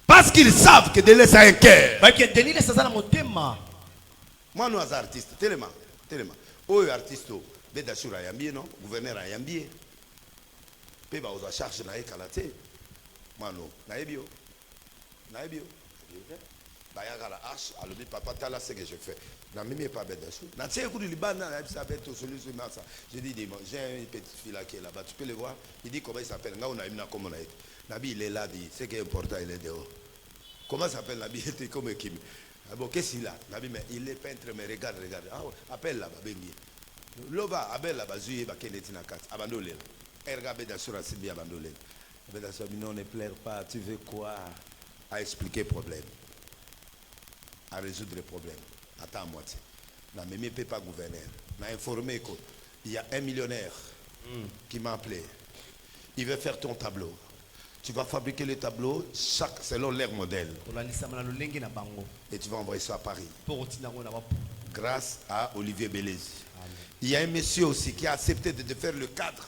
Parce qu'ils savent que Denis a un cœur. Moi, nous sommes artistes. Tellement. Oh, artiste, Bédachur a yambié, non? Gouverneur a yambié. Puis, bah, on a cherché na écalaté. Moi, non. Naébio. Bah, il y a la hache. Alors, papa, t'as là ce que je fais. Je ne sais pas Bédachur. Je sais que le Liban, je dis, j'ai une petite fille là qui est là-bas. Tu peux le voir? Il dit comment il s'appelle. Nabi, il est là, ce qui est important, il est dehors. Comment s'appelle Nabi? Il était comme Kim. Bon, qu'est-ce qu'il a? Nabi, mais il est peintre, mais regarde. Ah, appelle là-bas, Bengi. L'ova, appelle là-bas, Zuye, Bakeneti Nakat, abandonné. Regarde, Bédachur a bien abandonné. Bédachur, non, ne pleure pas, tu veux quoi? À expliquer le problème. À résoudre le problème. Attends à moitié. La même peut pas gouverneur. M'a informé qu'il y a un millionnaire qui m'a appelé. Il veut faire ton tableau. Tu vas fabriquer le tableau selon leur modèle. Et tu vas envoyer ça à Paris. Grâce à Olivier Bélez. Il y a un monsieur aussi qui a accepté de faire le cadre.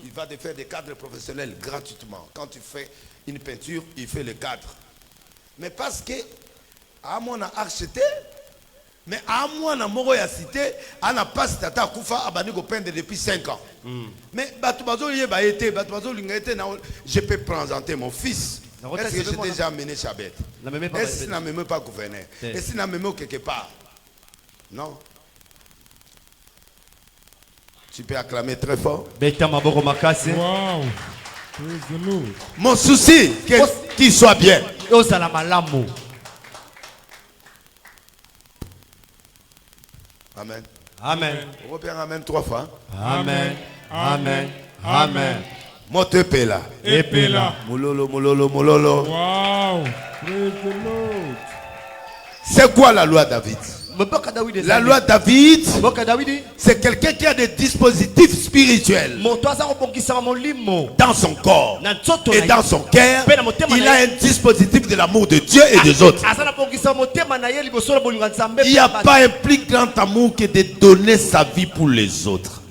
Il va te faire des cadres professionnels gratuitement. Quand tu fais une peinture, il fait le cadre. Mais parce que, à mon acheté, mais à moi, na moro ya cité, à na passe tata kufa abani ko peindre depuis 5 ans. Mais batubazo lié ba été, batubazo lingete na je peux présenter mon fils. Est-ce que j'ai déjà amené Chabet? Est-ce que n'a même pas gouverneur? Est-ce que n'a même quelque part? Non. Tu peux acclamer très fort. Wow. Mon souci, qu'il soit bien. Amen. Amen. On repère Amen 3 fois. Amen. Amen. Amen. Mote pela. Epela. Mololo. Wow. Praise the Lord. C'est quoi la loi David? La loi David, c'est quelqu'un qui a des dispositifs spirituels dans son corps et dans son cœur. Il a un dispositif de l'amour de Dieu et des autres. Il n'y a pas un plus grand amour que de donner sa vie pour les autres.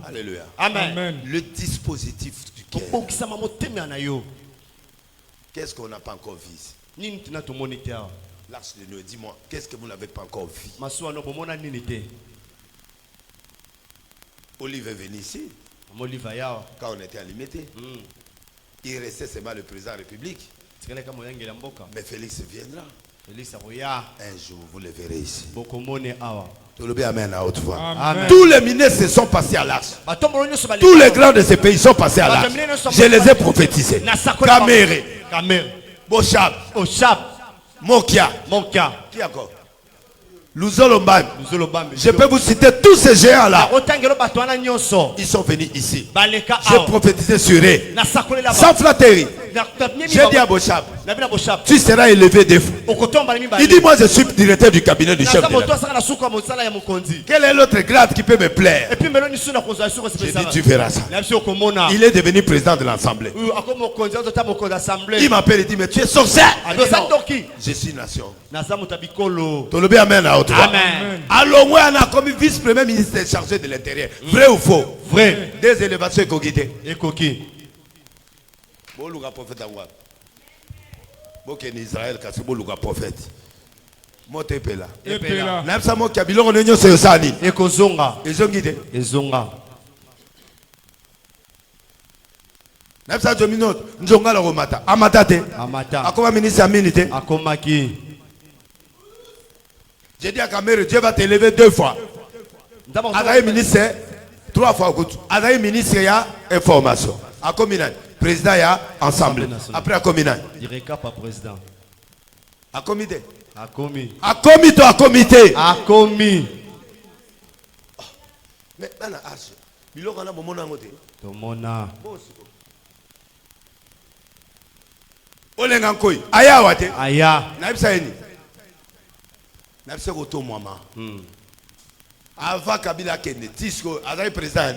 Alléluia. Amen. Le dispositif du cœur. Qu'est-ce qu'on n'a pas encore vu ici? L'arche de Noé, dis-moi, qu'est-ce que vous n'avez pas encore vu? Olive est venu ici. Quand on était à Limité, il restait seulement le président de la République. Mais Félix viendra. Un jour, vous le verrez ici. Amen à haute voix. Amen. Tous les ministres se sont passés à l'arche. Tous les grands de ces pays sont passés à l'arche. Je les ai prophétisés. Kamere, Bochab, Mokia. Qui encore? Je peux vous citer tous ces géants-là. Ils sont venus ici. J'ai prophétisé sur eux. Sans flatterie. J'ai dit à Bochab, tu seras élevé des fous. Il dit, moi je suis directeur du cabinet du chef de l'État. Quel est l'autre grade qui peut me plaire? J'ai dit, tu verras ça. Il est devenu président de l'Assemblée. Il m'appelle et dit, mais tu es sorcier. Je suis nation. Amen. Alors moi on a commis vice-premier ministre chargé de l'intérieur. Vrai ou faux? Vrai. Des élévations écoquitées. Écoquées. Bon le prophète Awa. Bon qu'en Israël quand c'est bon le prophète. Moi t'es là. Même ça moi kabilo on est sur ça ni. Ekozonga. Ezongide. Ezonga. Même ça domino njonga la romata. Amatate. Amata. Akoma ministre aminité. Akomaki. J'ai dit à Kamere, Dieu va t'élever 2 fois. Adaï ministre 3 fois. Adaï ministre il y a information. À Cominan. Président il y a ensemble. Après à Cominan. Il récap à président. À comité. À comité. À comité. À comité. À comité. Mais là, il y a un moment où Tomona. Olengankoi. Aya wate. Aya. Naibsaini. Avant Kabila Kende, Tisco, Azaï président,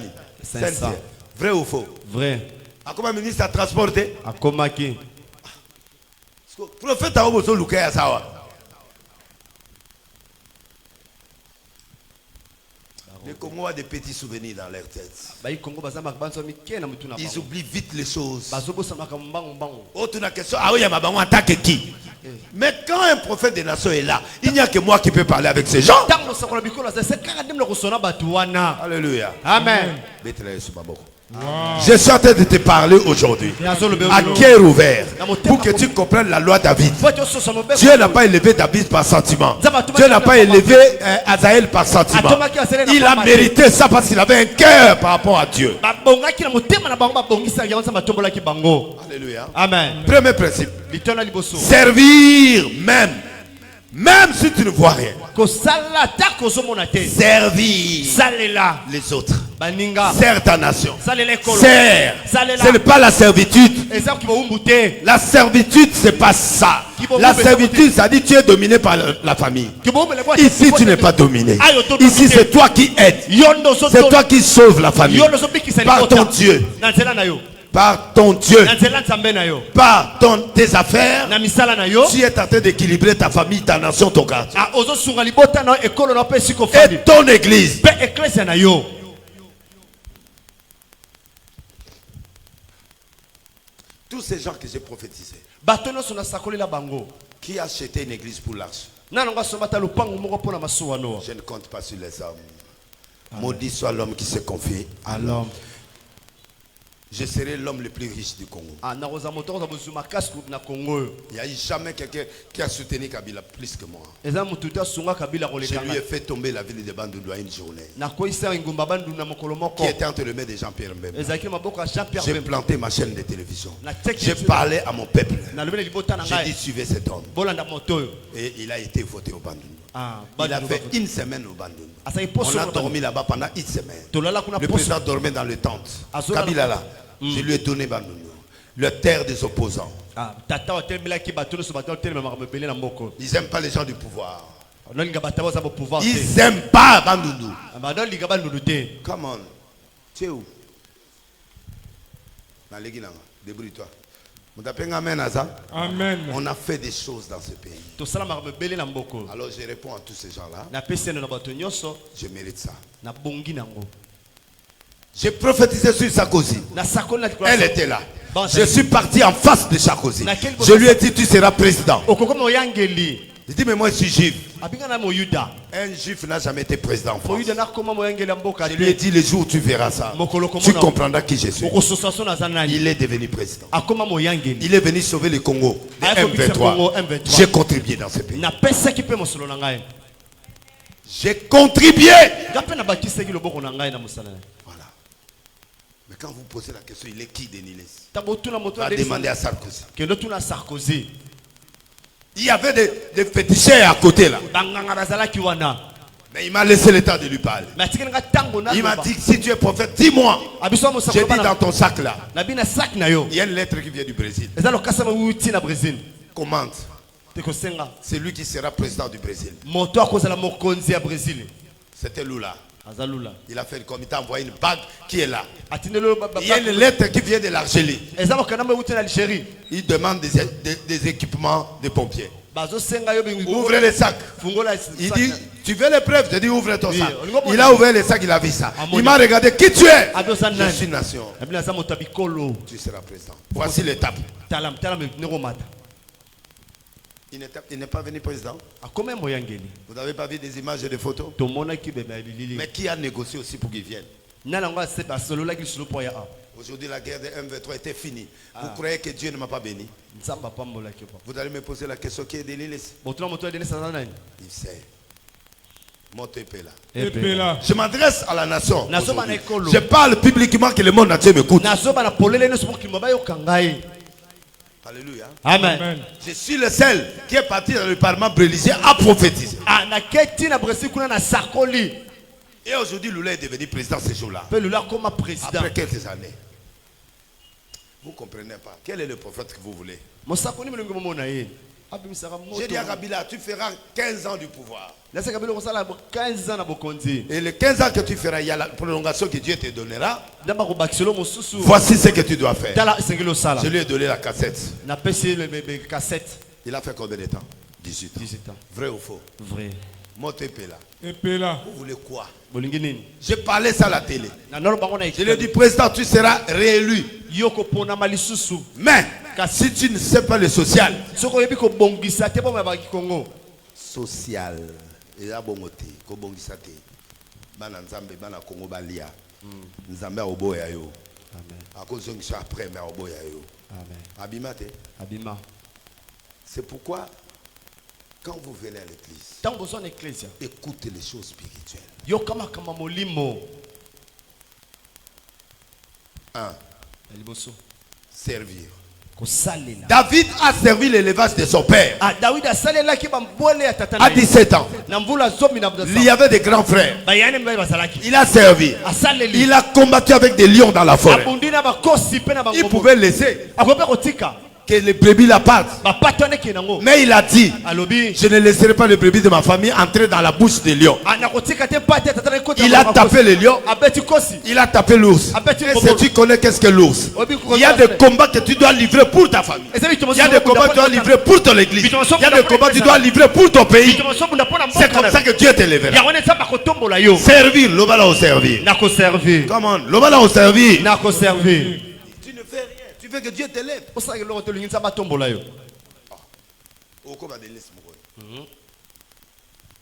vrai ou faux? Vrai. À comment ministre a transporté? À Komaki. Prophète a oboso Lukaya Sawa. Les Congolais ont des petits souvenirs dans leur tête. Ils oublient vite les choses. Oh, tu n'as question. Ah oui, il y a ma banque en tant que qui? Mais quand un prophète des nations est là, il n'y a que moi qui peux parler avec ces gens. Alléluia. Amen. Je suis en train de te parler aujourd'hui à cœur ouvert pour que tu comprennes la loi David. Dieu n'a pas élevé David par sentiment. Dieu n'a pas élevé Azaël par sentiment. Il a mérité ça parce qu'il avait un cœur par rapport à Dieu. Alléluia. Amen. Premier principe. Servir même si tu ne vois rien. Servir les autres. Sers ta nation. Sers. Ce n'est pas la servitude. La servitude, c'est pas ça. La servitude, ça dit tu es dominé par la famille. Ici, tu n'es pas dominé. Ici, c'est toi qui aides. C'est toi qui sauves la famille. Par ton Dieu. Par ton Dieu, par tes affaires, tu es en train d'équilibrer ta famille, ta nation, ton quartier. Et ton église. Tous ces gens que j'ai prophétisés, qui a acheté une église pour l'arche? Je ne compte pas sur les hommes. Maudit soit l'homme qui se confie à l'homme. Je serai l'homme le plus riche du Congo. Il n'y a jamais quelqu'un qui a soutenu Kabila plus que moi. Je lui ai fait tomber la ville de Bandundu à une journée. Qui était entre les mains de Jean-Pierre Mbemba. J'ai planté ma chaîne de télévision. J'ai parlé à mon peuple. J'ai dit suivez cet homme. Et il a été voté au Bandundu. Il a fait une semaine au Bandundu. On a dormi là-bas pendant une semaine. Le président dormait dans le tente. Kabila là. Je lui ai donné Bandundu, le terre des opposants. Ils n'aiment pas les gens du pouvoir. Ils n'aiment pas Bandundu. Come on. Tu es où? Débrouille-toi. Amen. On a fait des choses dans ce pays. Alors je réponds à tous ces gens-là. Je mérite ça. J'ai prophétisé sur Sarkozy. Elle était là. Je suis parti en face de Sarkozy. Je lui ai dit tu seras président. Il dit mais moi je suis juif. Un juif n'a jamais été président en France. Je lui ai dit le jour où tu verras ça, tu comprendras qui je suis. Il est devenu président. Il est venu sauver le Congo de M23. J'ai contribué dans ce pays. J'ai contribué. Voilà. Mais quand vous posez la question, il est qui Denis? Va demander à Sarkozy. Il y avait des féticheurs à côté là. Mais il m'a laissé le temps de lui parler. Il m'a dit, si tu es prophète, dis-moi. J'ai dit dans ton sac là. Il y a une lettre qui vient du Brésil. Commente. C'est lui qui sera président du Brésil. C'était Lula. Il a fait comme il t'a envoyé une bague qui est là. Il y a une lettre qui vient de l'Algérie. Il demande des équipements de pompiers. Ouvrez les sacs. Il dit, tu veux les preuves? Je dis, ouvre ton sac. Il a ouvert les sacs, il a vu ça. Il m'a regardé, qui tu es? Je suis nation. Tu seras président. Voici l'étape. Il n'est pas venu président. Vous n'avez pas vu des images et des photos? Mais qui a négocié aussi pour qu'il vienne? Aujourd'hui, la guerre de M23 était finie. Vous croyez que Dieu ne m'a pas béni? Vous allez me poser la question, qui est Denis? Il sait. Je m'adresse à la nation. Je parle publiquement que le monde entier m'écoute. Alléluia. Amen. Je suis le seul qui est parti dans le parlement brésilien à prophétiser. Et aujourd'hui, Lula est devenu président ce jour-là. Après quelques années. Vous ne comprenez pas. Quel est le prophète que vous voulez? J'ai dit à Kabila, tu feras 15 ans du pouvoir. Et les 15 ans que tu feras, il y a la prolongation que Dieu te donnera. Voici ce que tu dois faire. Je lui ai donné la cassette. Il a fait combien de temps? 18 ans. Vrai ou faux? Vrai. Vous voulez quoi? J'ai parlé ça à la télé. Je lui ai dit, président, tu seras réélu. Mais si tu ne sais pas le social, social, il y a bon côté, kobongisate, bana nzambe bana Congo balia, nzambe oboya yo, à cause de ça après mais oboya yo, abimate, abima. C'est pourquoi quand vous venez à l'église, écoutez les choses spirituelles. Servir. David a servi l'élevage de son père. À 17 ans. Il y avait des grands frères. Il a servi. Il a combattu avec des lions dans la forêt. Il pouvait laisser que les brebis la partent. Mais il a dit, je ne laisserai pas les brebis de ma famille entrer dans la bouche des lions. Il a tapé les lions. Il a tapé l'ours. Et si tu connais qu'est-ce que l'ours, il y a des combats que tu dois livrer pour ta famille. Il y a des combats que tu dois livrer pour ton église. Il y a des combats que tu dois livrer pour ton pays. C'est comme ça que Dieu te lèvera. Servir, l'obala au servir. Comment? L'obala au servir. Tu veux que Dieu te lève.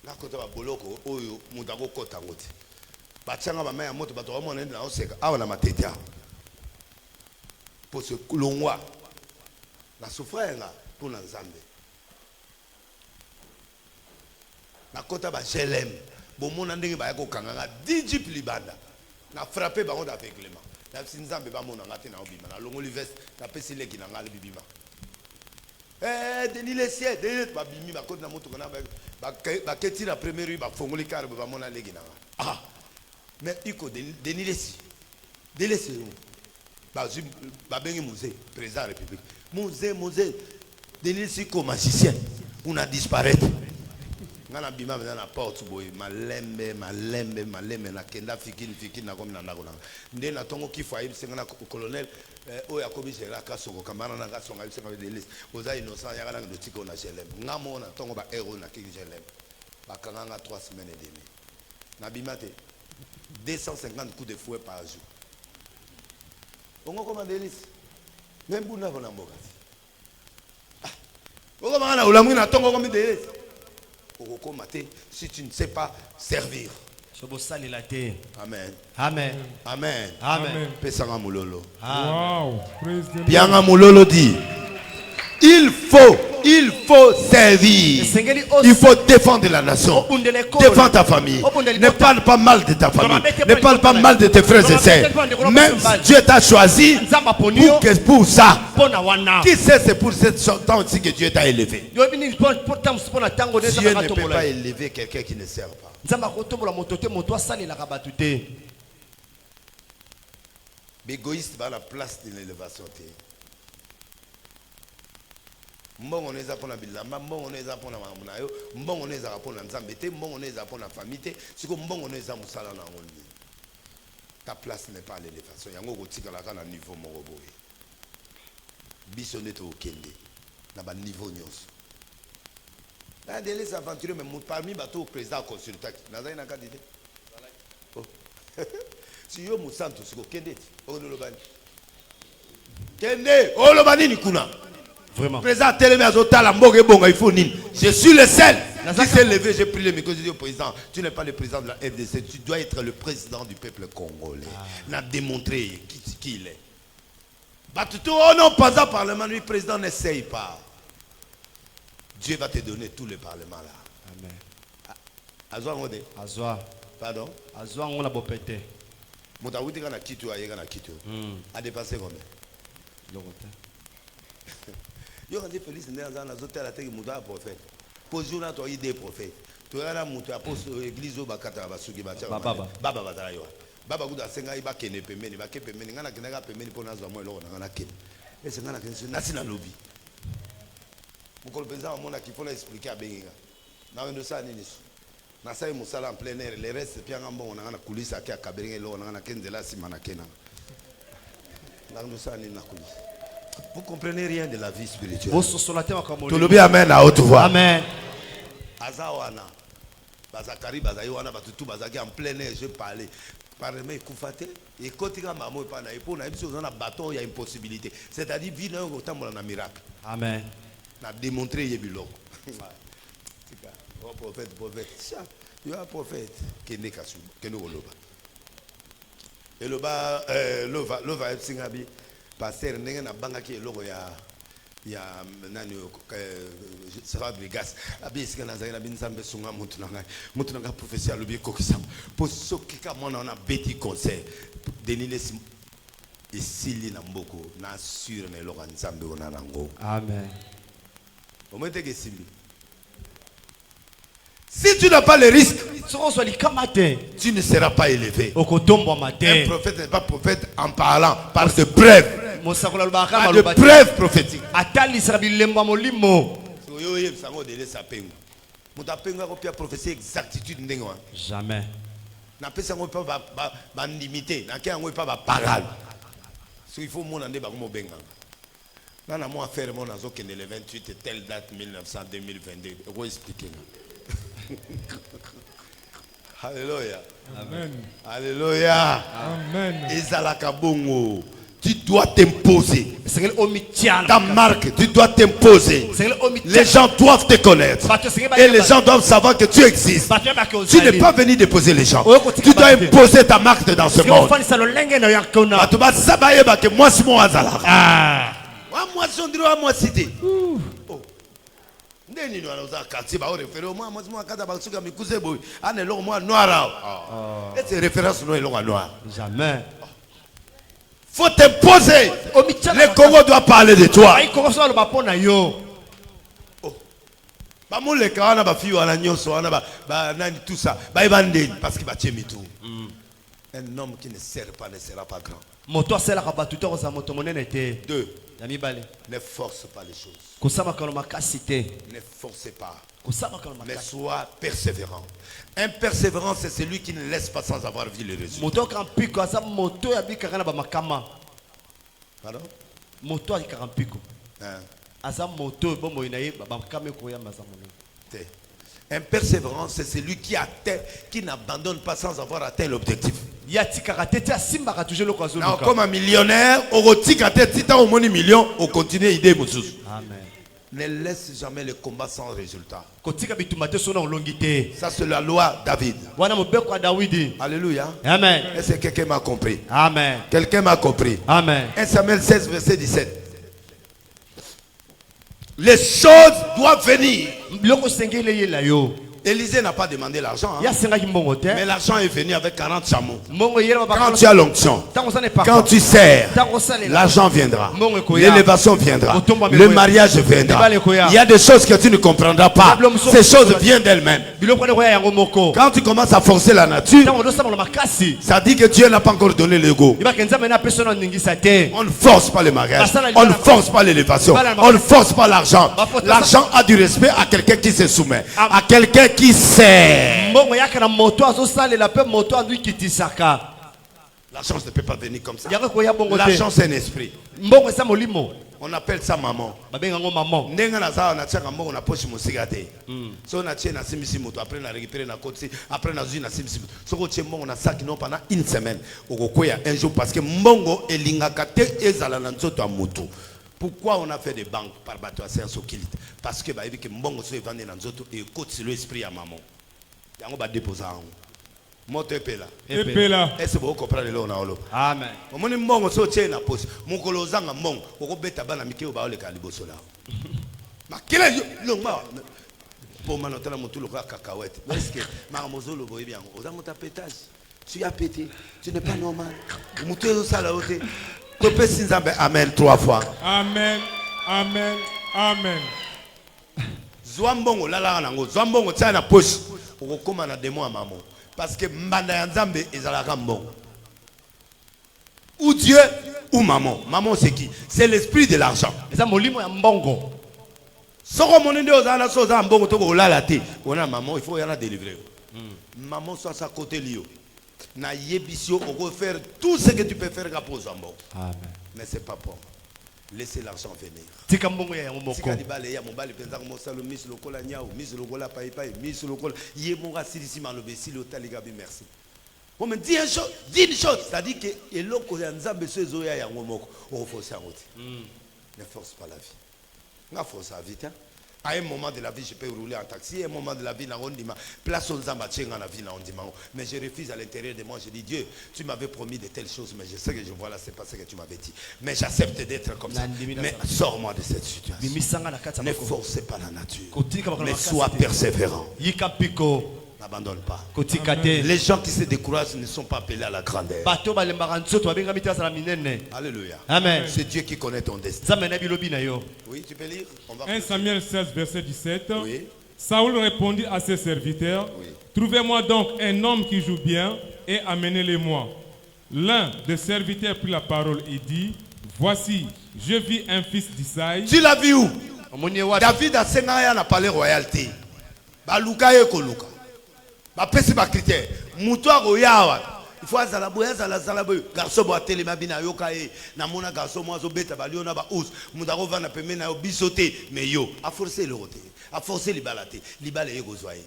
Là, quand tu vas boloko, oyo, mutago kota ngoti. Bachanga ba maya moto bato bamona na oseka. Awa na matetia. Pour ce longwa. La souffrance là pour Nzambe. Na kota ba jelem. Bomona ndenge ba yako kanganga 10 jeep libanda. Na frappé ba onda aveuglement. Na Nzambe ba mona ngati na obima. Na longoli veste, na pesi leki na ngale bibima. Denis les cieux, Denis ba bimi ba kota na moto kana ba keti la première rue ba fongoli car ba mona leki na. Ah. Mais iko Denis les cieux. Denis les cieux. Ba bengi musée, président de la République. Musée. Denis les cieux comme magicien. On a disparu. Ngana bima na na porte boy malembe na kenda fikini na komi na ndako na nde na tongo kifa yibi sengana colonel oya kobi jela ka soko kamana na ga songa bisenga de liste oza innocent ya kana ndotiko na jelem ngamo na tongo ba héros na ki jelem ba kanganga 3 semaines et demie na bima te 250 coups de fouet par jour ongo koma de liste même buna bona mboka ongo mana ulamu na tongo komi de liste. Si tu ne sais pas servir. Amen. Amen. Amen. Amen. Pesanga Mulolo. Wow. Pianga Mulolo dit, il faut Il faut servir. Il faut défendre la nation. Défends ta famille. Ne parle pas mal de ta famille. Ne parle pas mal de tes frères et sœurs. Même si Dieu t'a choisi pour ça. Qui sait, c'est pour ce temps aussi que Dieu t'a élevé. Dieu ne peut pas élever quelqu'un qui ne sert pas. L'égoïste va à la place de l'élévation. Mbongo neza pona bilamba, mbongo neza pona mamuna yo, mbongo neza pona nzambe te, mbongo neza pona famille te, siko mbongo neza musala na ngoni. Ta place n'est pas à l'élévation. Yango kotika la kana niveau moko boye. Biso neto okende na ba niveau nyonso. Na délai s'aventurer même parmi bateau président consultant. Nazai na candidat. Oh. Si yo musanto siko kende ti. Olobani. Kende, olobani ni kuna. Vraiment. Président Télémé Azotala Mboge Bonga, il faut nini. Je suis le seul qui s'est levé, j'ai pris le micro, j'ai dit au président, tu n'es pas le président de la FDC, tu dois être le président du peuple congolais. N'a démontré qui il est. Batuto, oh non, pas un parlement, le président n'essaye pas. Dieu va te donner tout le parlement là. Amen. Azwa ngode. Azwa. Pardon. Azwa ngona bopete. Mutawuti kana kitu ayega na kitu. A dépasser combien? Lokote. Yo quand Félix Ndenzana nazote la teki mutu a prophète. Position na to idée prophète. To yana mutu apostole église o bakata basuki bacha. Baba batala yo. Baba kuda senga iba kene pembeni ba ke pembeni ngana kenaka pembeni pona zwa mo eloko ngana kene. Ese ngana kenso nasina lobi. Mukolo penza mona ki faut expliquer a benga. Na wendo sa nini so. Na sai musala en plein air les restes pia ngamba ngana kulisa ki akaberinga eloko ngana kenzela simana kena. Na wendo sa nini na kulisa. Vous comprenez rien de la vie spirituelle. Tout le bien amen à haute voix. Amen. Azawana. Bazakari bazayowana batutu bazaki en plein air je parlais. Parlement koufate et kotika mamo pa na epona ebiso na bateau il y a impossibilité. C'est-à-dire vie na autant na miracle. Amen. Na démontrer yebiloko. Tika. Oh prophète. Tu es un prophète qui n'est qu'à suivre, qui nous loba. Et lova singabi. Pasteur ndenge na banga ki eloko ya nani sera de gas abisika na zaina binzambe sunga mutu nanga professeur lobi kokisam poso kika mona na beti conseil denilesi esili na mboko na assure na eloko nzambe ona nango. Amen. Omete ke simbi. Si tu n'as pas le risque, tu ne seras pas élevé. Un prophète n'est pas prophète en parlant par de preuves. Pas de preuves prophétiques. Jamais. Il faut faire mon azo qui est le 28 telle date 1900 2022. Je vais expliquer. Alléluia. Amen. Alléluia. Amen. Ezalakabongo. Tu dois t'imposer. Ta marque, tu dois t'imposer. Les gens doivent te connaître. Et les gens doivent savoir que tu existes. Tu n'es pas venu déposer les gens. Tu dois imposer ta marque dans ce monde. Moi, c'est mon azala. Moi, c'est moi, cité. Jamais. Faut t'imposer. Le Congo doit parler de toi. Un homme qui ne sert pas ne sera pas grand. 2. Ne force pas les choses. Ne forcez pas. Mais sois persévérant. Un persévérant, c'est celui qui ne laisse pas sans avoir vu le résultat. Pardon? Un persévérant, c'est celui qui atteint, qui n'abandonne pas sans avoir atteint l'objectif. Comme un millionnaire, au million, on continue à aider. Amen. Ne laisse jamais le combat sans résultat. Ça, c'est la loi David. Alléluia. Amen. Est-ce que quelqu'un m'a compris? Amen. Quelqu'un m'a compris? Amen. 1 Samuel 16, verset 17. Les choses doivent venir. Biloko sengele ye la yo. Élisée n'a pas demandé l'argent. Ya sengaki mbongo te. Mais l'argent est venu avec 40 chameaux. Mbongo yela ba. Quand tu as l'onction, quand tu sers, l'argent viendra. L'élévation viendra. Le mariage viendra. Il y a des choses que tu ne comprendras pas. Ces choses viennent d'elles-mêmes. Quand tu commences à forcer la nature, ça dit que Dieu n'a pas encore donné l'ego. On ne force pas le mariage. On ne force pas l'élévation. On ne force pas l'argent. L'argent a du respect à quelqu'un qui se soumet. À quelqu'un qui sert. L'argent ne peut pas venir comme ça. L'argent c'est un esprit. On appelle ça maman. Après pendant une semaine. Un jour parce que mbongo pourquoi on a fait des banques par bateau à Saint-Sokilite? Parce que mbongo se vendre dans nzoto et côté sur l'esprit à maman. Yango ba déposer en moto epela. Est-ce que vous comprenez là on a olo? Amen. Omoni mbongo so tche na poche. Mukolo zanga mbongo okobeta bana mikeo ba ole ka liboso la. Makela longba. Pour manotala mutu lo ka cacahuète. Est-ce que maramozolo boye bien? Oza mota pétage. Tu as pété. Tu n'es pas normal. Mutu zo sala ote. Amen 3 fois. Amen. Amen. Amen. Zwambongo lala nango. Zwambongo tia na poche. Okokoma na démon à maman. Parce que mbanda ya nzambe ezalaka mbongo. Ou Dieu ou maman. Maman c'est qui? C'est l'esprit de l'argent. Eza molimo ya mbongo. Soko monende ozana so za mbongo to ko lala te. Ona maman il faut y en a délivrer. Maman soit à côté lio. Na yebisio on peut faire tout ce que tu peux faire pour Zambo. Amen. Mais c'est pas pour. Laissez l'argent venir. Tika mbongo ya ngomoko. Tika libale ya mobali penza ko salo mis lokola nyao, mis lokola pai, mis lokola ye monga silisi malobe silo taligabi merci. On me dit une chose, ça dit que eloko ya nzambe sezo ya ngomoko, on force en route. Ne force pas la vie. Na force la vie hein. À un moment de la vie, je peux rouler en taxi. À un moment de la vie, place aux ambassades dans la vie, mais je refuse à l'intérieur de moi. Je dis, Dieu, tu m'avais promis de telles choses, mais je sais que je vois là, c'est pas ce que tu m'avais dit. Mais j'accepte d'être comme ça. Mais sors-moi de cette situation. Ne forcez pas la nature, mais sois persévérant. N'abandonne pas. Les gens qui se découragent ne sont pas appelés à la grandeur. Alléluia. Amen. C'est Dieu qui connaît ton destin. Oui, tu peux lire. 1 Samuel 16, verset 17. Oui. Saoul répondit à ses serviteurs, oui. Trouvez-moi donc un homme qui joue bien et amenez-le-moi. L'un des serviteurs prit la parole et dit, voici, je vis un fils d'Isaïe. Tu l'as vu où? David a 5 ans n'a pas les royautés. Baluka et Koluka. Ba pesi ba critère muto akoyawa il faut azalaboya zalaboyo garçon bo atelema bina yoka e na mona garçon mo azobeta ba liona ba ous mutako vana pembe na yo bisoté mais yo a forcer le roté a forcer libalaté libale yeko zoye.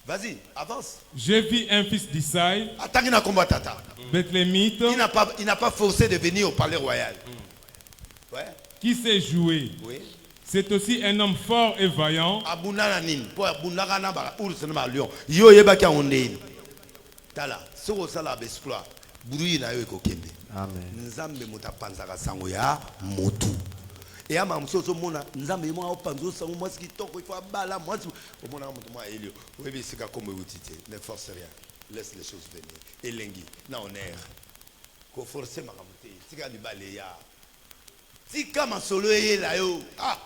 Vas-y avance. J'ai vu un fils d'Isaïe atangi na combat tata Bethlémite. Il n'a pas forcé de venir au palais royal. Ouais. Qui sait jouer. Oui. C'est aussi un homme fort et vaillant. Ne force rien. Laisse les choses venir. Elengi, na honneur. Ko forcer ma ramonter. Tika di baleya. Tika ma solo ye la yo. Ah.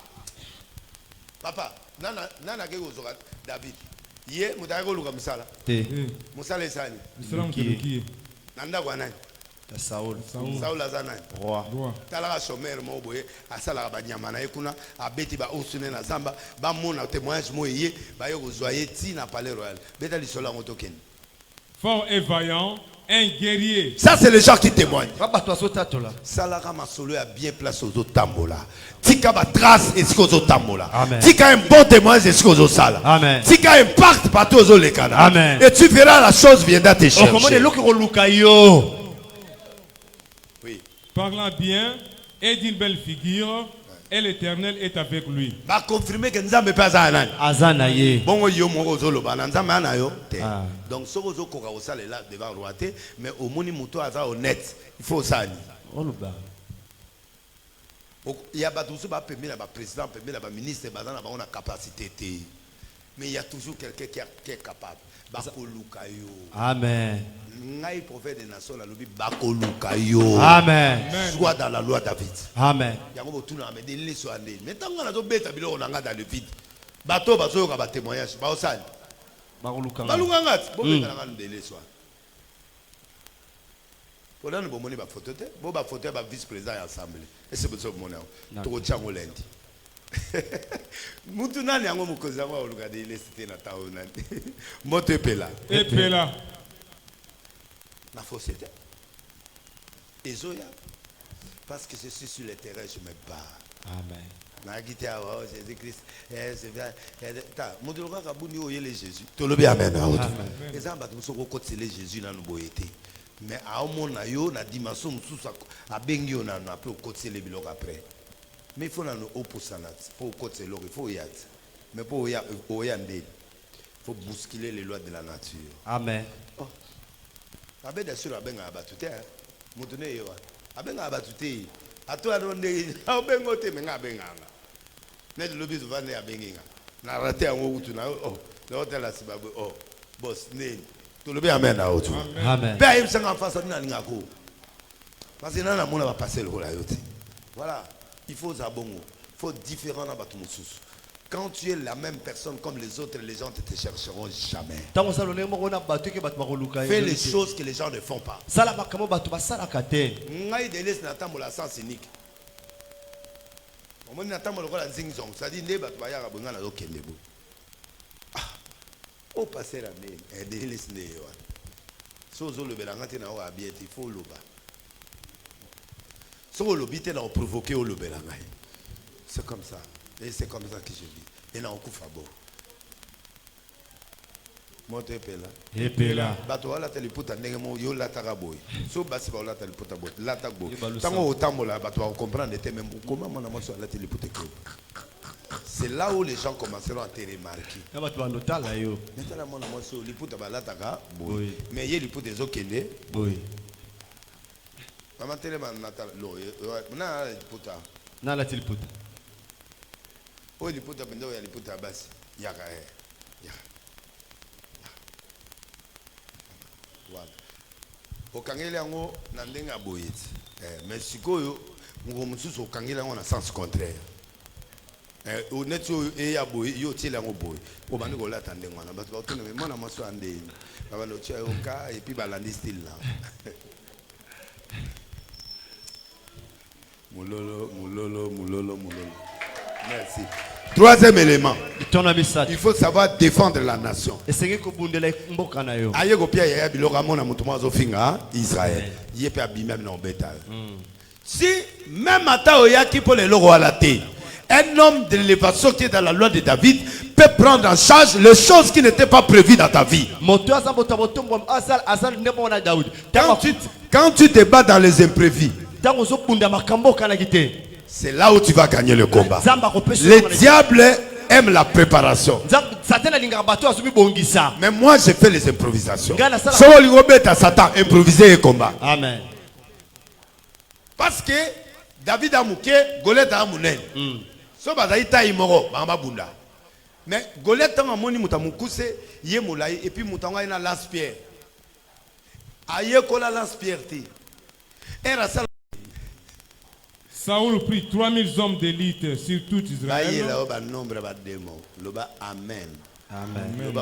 Papa, nana ke gozoka David. Ye mutako luka musala. Musala esani. Musala mutaki. Nanda kwa nani? Saul. Saul azana. Roi. Talaka chômeur mo boye, asala ba nyama na ekuna, abeti ba osune na zamba, ba mona témoignage mo yé, ba yo gozoye ti na palais royal. Beta li sola ngotoken. Fort et vaillant, un guerrier. Ça c'est les gens qui témoignent. Salaka masolo a bien place aux autres tambola. Tika ba trace et ce aux tambola. Tika un bon témoignage et ce aux sala. Amen. Tika impact partout aux lekana. Amen. Et tu verras la chose viendra te chercher. Oui. Parlant bien et d'une belle figure. Et l'Éternel est avec lui. Va confirmer que Nzambe pas azana. Azana ye. Bongo yo moko zolo ba Nzambe ana yo. Donc soko zo koka osala là devant roi te, mais au moni muto aza honnête. Il faut ça. Il y a tout ça, président, ministre, on a capacité. Mais il y a toujours quelqu'un qui est capable. Amen. Prophète des nations, Amen. Soit dans la loi David. Amen. Mais tant qu'on a dans le vide, bateau, témoignage, photo vice-président de l'Assemblée. Et c'est pour ça que je suis Mutuna ni ango mukoza wa olugade ile cité na taona. Moto epela. Epela. Na fausseté. Ezoya. Parce que je suis sur le terrain, je me bats. Amen. Na gite awa Jésus-Christ. C'est bien. Ta, modoloka kabuni oyele Jésus. Tolobi amen. Ezamba tumsoko kotele Jésus na nuboyete. Mais à un moment yo na dimension mususa abengi yo na na pe okotele biloko après. Mais il faut nous opposer, il faut côté l'or, il faut y aller. Mais pour y aller, il faut bousculer les lois de la nature. Amen. Oh. Abe sûr abenga abatute, mutune yo. Abenga abatute. Ato adonde, abenga te menga abenga. Ne de lobi vane abenga. Na raté en wutu na oh. Le hôtel la sibabu oh. Boss ne. To lobi amen na otu. Amen. Ba yim sanga face na ngako. Parce que na mona va passer le rôle yote. Voilà. Il faut zabongo, il faut différent dans Batumoussous. Quand tu es la même personne comme les autres, les gens ne te chercheront jamais. Fais les choses que les gens ne font pas. Ngai de laisse n'attendre la sens unique. On m'a n'attendre le rôle à zingzong, ça dit ne bat baya rabunga na dokendebo. Ah, au passer la main, et de laisse ne yo. Sozo le belangate na o abiete, il faut loba. C'est comme ça. Et c'est comme ça que je vis. Et là, on coupe à beau. Monte epela. Epela. Bato wala teleputa ndenge mo yo la taraboy. So basi ba wala teleputa bot. La tagbo. Tango otambola bato va comprendre te même comment mon amour sur la teleputa. C'est là où les gens commenceront à te remarquer. Na bato ba notala yo. Notala mon amour sur liputa ba la taga boy. Mais yé liputa ezokende boy. Maman tellement natal lo na liputa. Na la teleputa. O liputa bendo ya liputa basi. Yaka ya. Okangeli yango na ndenge aboyeti mais sikoyo ngo mususu okangeli yango na sens contraire honnête e aboy yo tiela yango boy o bandi ko lata ndenge wana bato ba tuna mais mona maso ande baba lo tia oka et puis balandi style là mulolo merci. Troisième élément, il faut savoir défendre la nation. Israël. Si même un homme de l'élévation qui est dans la loi de David peut prendre en charge les choses qui n'étaient pas prévues dans ta vie. Quand tu te bats dans les imprévus, c'est là où tu vas gagner le combat. Le diable aime la préparation. Mais moi, j'ai fait les improvisations. Satan improviser le combat. Amen. Parce que David a mouké, Goliath a mouné. Mais Goliath a mouné, et puis Moutanga a lance-pierre. Aïe, kola lance-pierre. Saoul prit 3000 hommes d'élite sur tout Israël. Amen. Amen. Mais le bas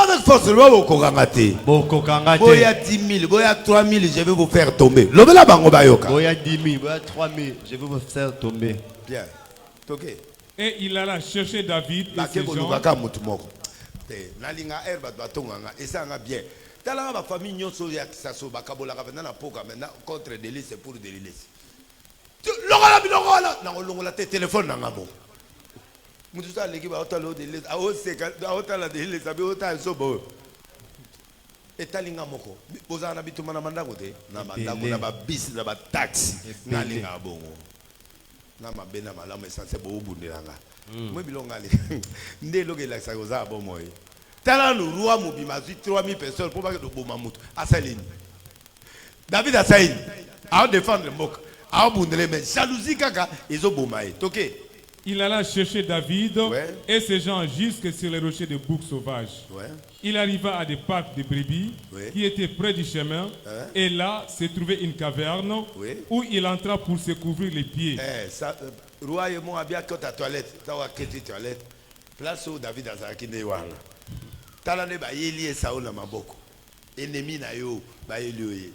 avec force, le bas au kokangati. Boya 10 000, boya 3 000, je vais vous faire tomber. Le bas bango bayoka. Boya 10 000, boya 3 000, je vais vous faire tomber. Bien. Et il alla chercher David et ses gens. Et ça va bien. Dans la famille, nous sommes contre des listes pour des listes. Le téléphone n'a pas. Et talinga moko bozana bituma na mandako te na mandako na ba bis na ba taxi na linga bongo na mabena malamu essence bo bundelanga moi bilonga le nde loke la sa koza bo moy tala no roi mobima 3000 personnes pour pas que do boma mutu asalini David asaini a défendre mbok Il alla chercher David et ses gens jusque sur les rochers de boucs sauvages. Il arriva à des parcs de brebis qui étaient près du chemin. Et là se trouvait une caverne où il entra pour se couvrir les pieds. Place où David a zaki ne wana. Talane ba yeli e Saul na maboko. Ennemi na yo ba yeli oye.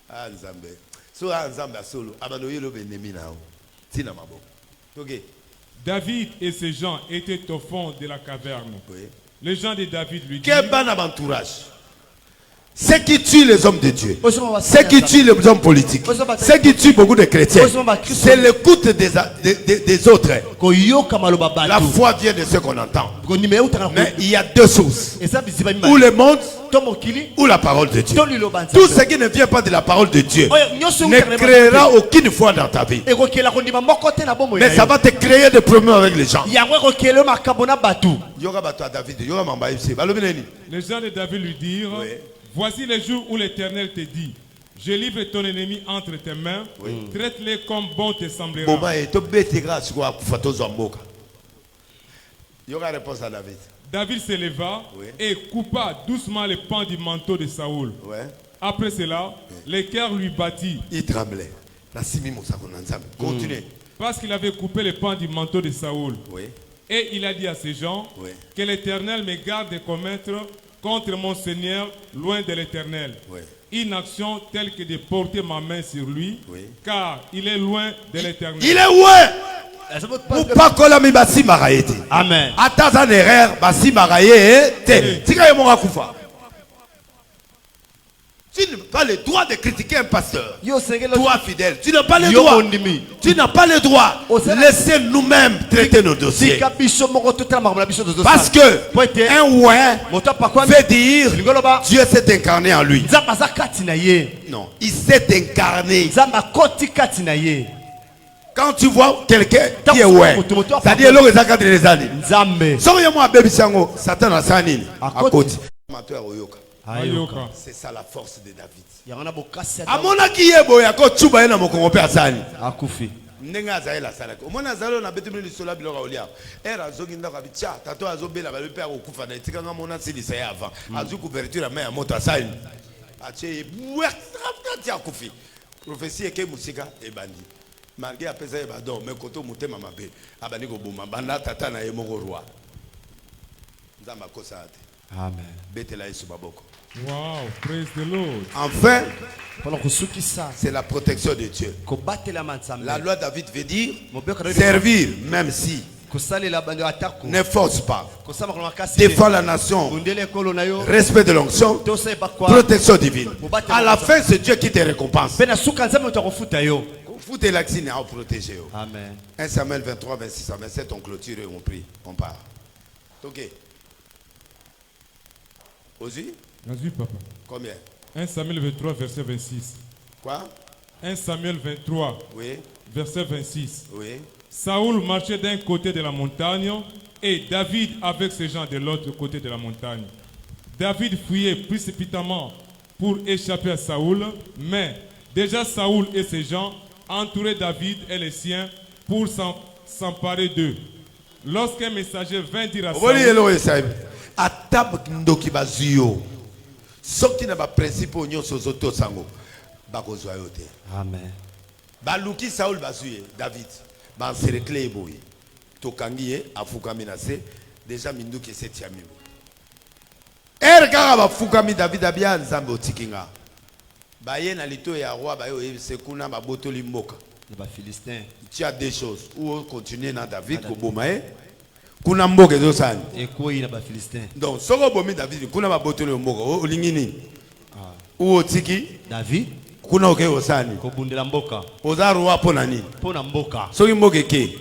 Ah Nzambe. So Nzambe solo abano yelo be ennemi na o. Tina maboko. OK. David et ses gens étaient au fond de la caverne. Les gens de David lui dirent: quel ban entourage. Ceux qui tuent les hommes de Dieu, ceux qui tuent les hommes politiques, ceux qui tuent beaucoup de chrétiens, c'est l'écoute des autres. La foi vient de ce qu'on entend. Mais il y a deux sources. Ou le monde, ou la parole de Dieu. Tout ce qui ne vient pas de la parole de Dieu ne créera aucune foi dans ta vie. Mais ça va te créer des problèmes avec les gens. Les gens de David lui dirent: voici les jours où l'Éternel te dit: je livre ton ennemi entre tes mains, traite-les comme bon te semblera. Réponse à David. David se leva et coupa doucement le pan du manteau de Saoul. Après cela, le cœur lui battit. Il tremblait. Continuez. Parce qu'il avait coupé le pan du manteau de Saoul. Et il a dit à ses gens: que l'Éternel me garde de commettre contre mon Seigneur loin de l'Éternel une action telle que de porter ma main sur lui, car il est loin de l'Éternel. Il est loin. Amen. Tu n'as pas le droit de critiquer un pasteur. Toi fidèle, tu n'as pas le droit. Tu n'as pas le droit. Laissez nous-mêmes traiter nos dossiers. Parce que un ouin veut dire Dieu s'est incarné en lui. Non, il s'est incarné. Quand tu vois quelqu'un qui est ouin, c'est-à-dire les années. Satan a sani à côté. C'est ça la force de David. Amona qui est boya ko chuba na mokongo pe asani. Akufi. Nenga azaela salaka. Omona zalo na betu mili sola biloko olia. Era zoginda ka bicha tato azobela ba pe akufa na etika nga mona sili sa avant. Azu couverture à main à moto asani. Ache buerta akufi. Prophétie ke musika e bandi. Malgré apesa e badon mais koto mutema mabe. Abani ko boma banda tata na ye moko roi. Nzamba kosate. Amen. Betela Yesu baboko. Wow, praise the Lord. Enfin, c'est la protection de Dieu. La loi de David veut dire servir, même si ne force pas, défend la nation, respect de l'onction, protection divine. À la fin, c'est Dieu qui te récompense. Foutez l'accine à protéger. Amen. 1 Samuel 23, 26 à 27, on clôture et on prie. On part. Ok. Aussi? Vas-y, papa. Combien? 1 Samuel 23, verset 26. Quoi? 1 Samuel 23, verset 26. Oui. Saoul marchait d'un côté de la montagne et David avec ses gens de l'autre côté de la montagne. David fuyait précipitamment pour échapper à Saoul, mais déjà Saoul et ses gens entouraient David et les siens pour s'emparer d'eux. Lorsqu'un messager vint dire à Saoul: atab ndoki bazuyo soki na ba principe nyonso zoto sango bakozwa yote. Amen. Baluki Saul bazuye David ba cercle boy tokangiye afukami na se déjà minduki setiami erga ba fukami David abia nzambe otikinga baye na lito ya roi bayo sekuna ba botoli mboka ba Philistin. Tu as deux choses: ou continuer na David ko bomae kuna mboka ezosani ekoyi na ba Philistin. Donc soko bomi David kuna ba botoli mboka olingini ou tiki David kuna oke osani ko bundela mboka ozaruwa pona nini pona mboka soki mboka ke.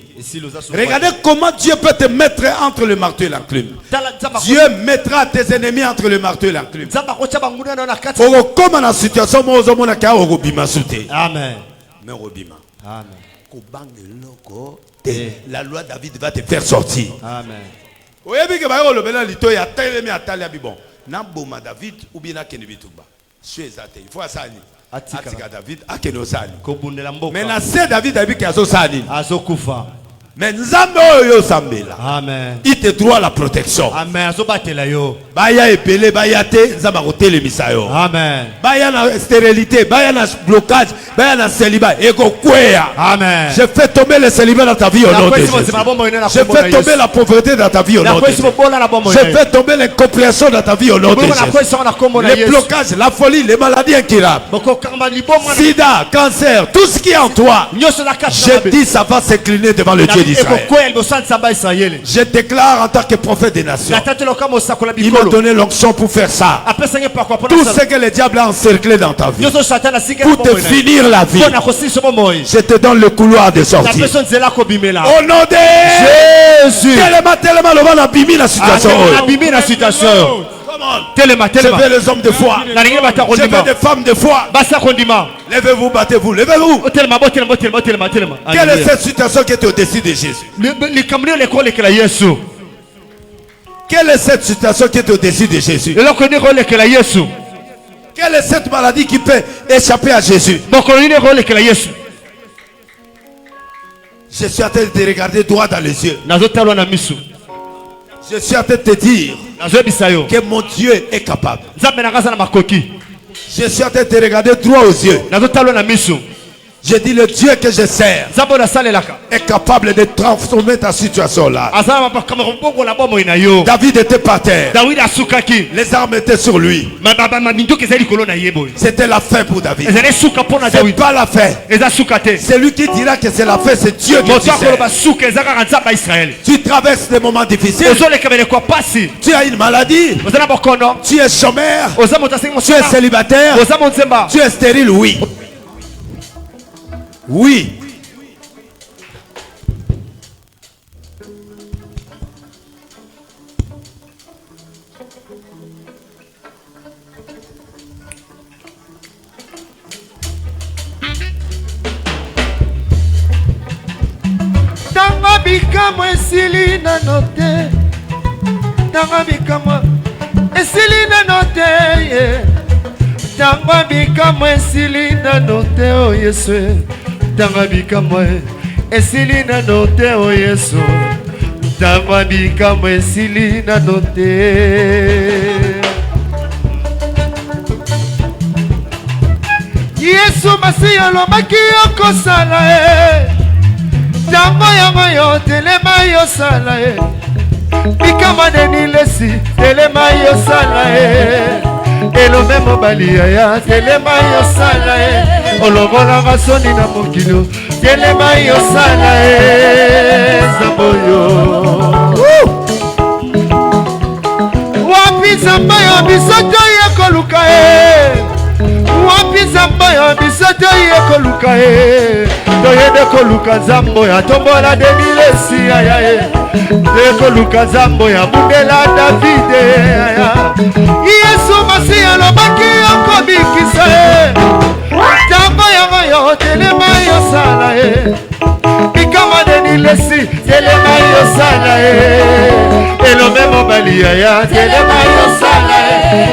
Regardez comment Dieu peut te mettre entre le marteau et l'enclume. Dieu mettra tes ennemis entre le marteau et l'enclume. Oko koma na situation mo ozomona ka oko bima sute. Amen. Mais obima. Amen. La loi de David va te faire sortir. Amen. Oyebi ke ba yo lobela lito ya telemi atali ya bibon. Na boma David ou bien na kenebitumba. Il faut asani. atika David akeno sali. Kobundela mboka. Mais na se David abi kazo sali. Azokufa. Mais nzambe oyo sambela. Amen. Il te doit la protection. Amen. Azobatela yo. Baya epele baya te nzamba kotelemisa yo. Amen. Baya na stérilité, baya na blocage, baya na célibat eko kwea. Amen. Je fais tomber le célibat dans ta vie au nom de Jésus. Je fais tomber la pauvreté dans ta vie au nom de Jésus. Je fais tomber l'incompréhension dans ta vie au nom de Jésus. Les blocages, la folie, les maladies incurables. Sida, cancer, tout ce qui est en toi. Je dis ça va s'incliner devant le Dieu d'Israël. Je déclare en tant que prophète des nations. Il m'a donné l'onction pour faire ça. Tout ce que le diable a encerclé dans ta vie, pour te finir la vie, je te donne le couloir de sortie. Au nom de Jésus. Tellement la situation. Je veux les hommes de foi. Je veux des femmes de foi. Levez-vous, battez-vous, levez-vous. Quelle est cette situation qui est au-dessus de Jésus? Quelle est cette situation qui est au-dessus de Jésus? Quelle est cette maladie qui peut échapper à Jésus? Je suis en train de te regarder droit dans les yeux. Je suis en train de te dire que mon Dieu est capable. Je suis en train de te regarder droit aux yeux. Je dis le Dieu que je sers est capable de transformer ta situation là. David était par terre. Les armes étaient sur lui. C'était la fin pour David. C'est pas la fin. C'est lui qui dira que c'est la fin. C'est Dieu qui sert. Tu traverses des moments difficiles. Tu as une maladie. Tu es chômeur. Tu es célibataire. Tu es stérile, oui. Oui. Tanga bikamwe esili na note. Tanga bikamwe esili na note. Tanga bikamwe esili na note o Yesu. Tanga bikamwe esili na note o Yesu. Tanga bikamwe esili na note. Yesu masiya lobaki okosala tango yango yo telema yo sala bikama deni lesi telema yo sala elome mobali ya telema yo sala ologola gasoni na mokilo telema yo sala zamboyo wapi zamboyo bisoto yekoluka wapi zamboyo bisoto yekoluka toyede koluka zamboya tombola denilesi ayaye ekoluka zamboya bundela Davide Yesu masiya lobaki okobikisa tambo yango yo telema yo sala bikama denilesi telema yo sala elome mobali ya telema yo sala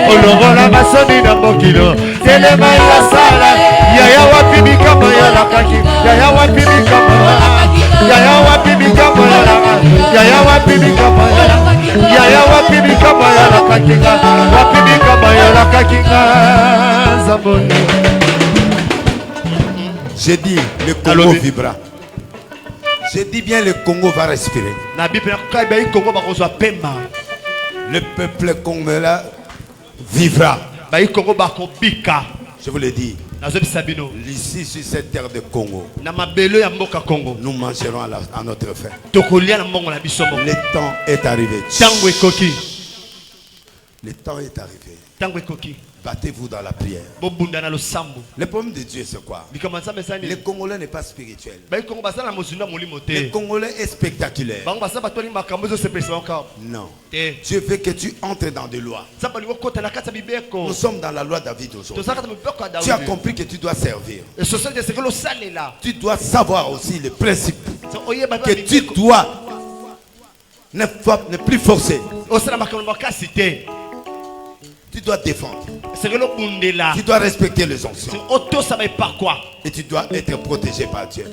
ologola masoni na mokilo telema yo sala yaya wapi bikama ya lakaki yaya wapi bikama yaya wapi bikama ya lakaki yaya wapi bikama yaya wapi bikama ya lakaki wapi bikama ya lakaki zamboyo. J'ai dit le Congo vibra. J'ai dit bien le Congo va respirer. Le peuple congolais vivra. Je vous le dis. Ici sur cette terre de Congo, nous mangerons à notre faim. Le temps est arrivé. Le temps est arrivé. Battez-vous dans la prière. Le problème de Dieu c'est quoi? Le Congolais n'est pas spirituel. Le Congolais est spectaculaire. Non. Dieu veut que tu entres dans des lois. Nous sommes dans la loi de David aujourd'hui. Tu as compris que tu dois servir. Tu dois savoir aussi le principe que tu dois ne plus forcer. Tu dois défendre. Tu dois respecter les anciens. Et tu dois être protégé par Dieu.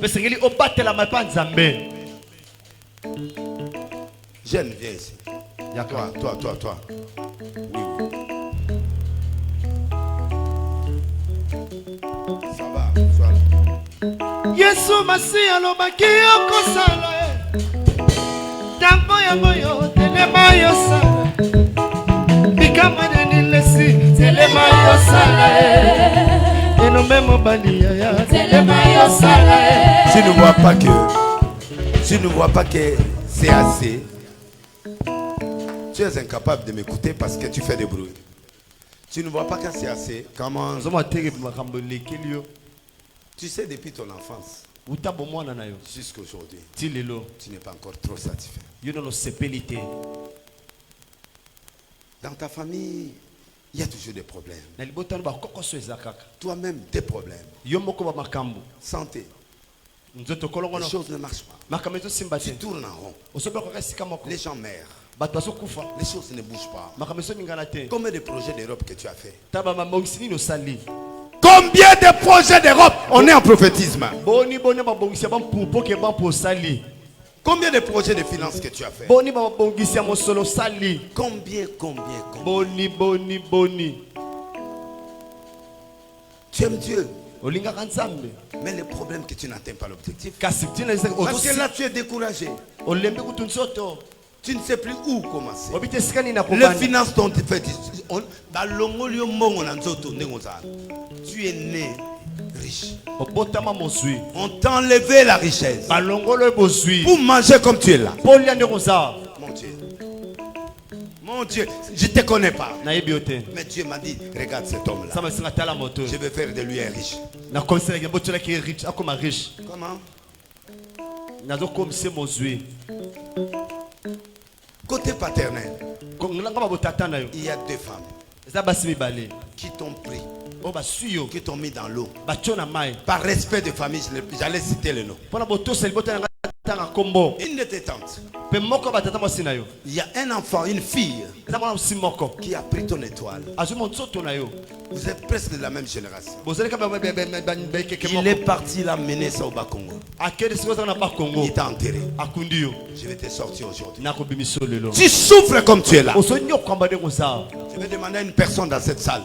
Jeune, viens ici. Toi. Oui. Ça va, sois là. Yesu masi alobaki okosala tango yango yo telema yosala bikama nini lesi telema yosala enombe mobali ya telema yosala. Tu ne vois pas que c'est assez. Tu es incapable de m'écouter parce que tu fais des bruits. Tu ne vois pas que c'est assez. Comment? Tu sais, depuis ton enfance jusqu'à aujourd'hui, tu n'es pas encore trop satisfait. Dans ta famille, il y a toujours des problèmes. Toi-même, des problèmes. Santé. Les choses ne marchent pas. Tu tournes en rond. Les gens meurent. Les choses ne bougent pas. Combien de projets d'Europe que tu as fait? Combien de projets d'Europe? On est en prophétisme. Combien de projets de finances que tu as fait? Combien? Tu aimes Dieu, mais le problème que tu n'atteins pas l'objectif. Parce que là tu es découragé. Tu ne sais plus où commencer. Les finances dont tu fais. Tu es né riche. On t'a enlevé la richesse pour manger comme tu es là. Mon Dieu, je ne te connais pas. Mais Dieu m'a dit, regarde cet homme-là. Je vais faire de lui un riche. Comment? Côté paternel, il y a deux femmes qui t'ont pris, qui t'ont mis dans l'eau. Par respect de famille, j'allais citer le nom. Une de tes tantes. Il y a un enfant, une fille qui a pris ton étoile. Vous êtes presque de la même génération. Il est parti l'amener ça au Bas-Congo. Il t'a enterré. Je vais te sortir aujourd'hui. Tu souffres comme tu es là. Je vais demander à une personne dans cette salle.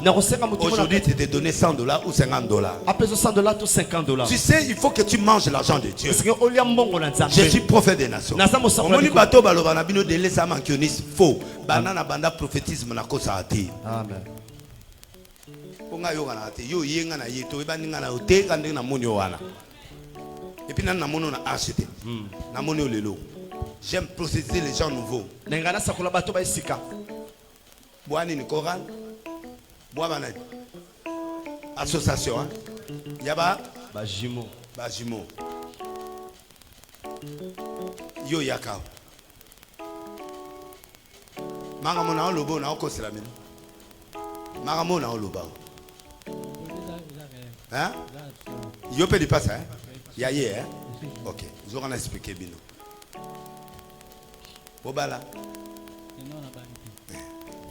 Aujourd'hui, tu t'es donné $100 ou $50. Tu sais, il faut que tu manges l'argent de Dieu. Je suis prophète des nations. Faux. Banana banda prophétisme na kosa ati. Amen. Et puis j'aime procéder les gens nouveaux. Association. Yaba. Bajimo. Yo yaka. Magamona lobo na oko selamin. Magamona loba. Hein? Yo peut y passer, hein? Yaye, hein? OK. Vous aurez expliqué bino. Obala.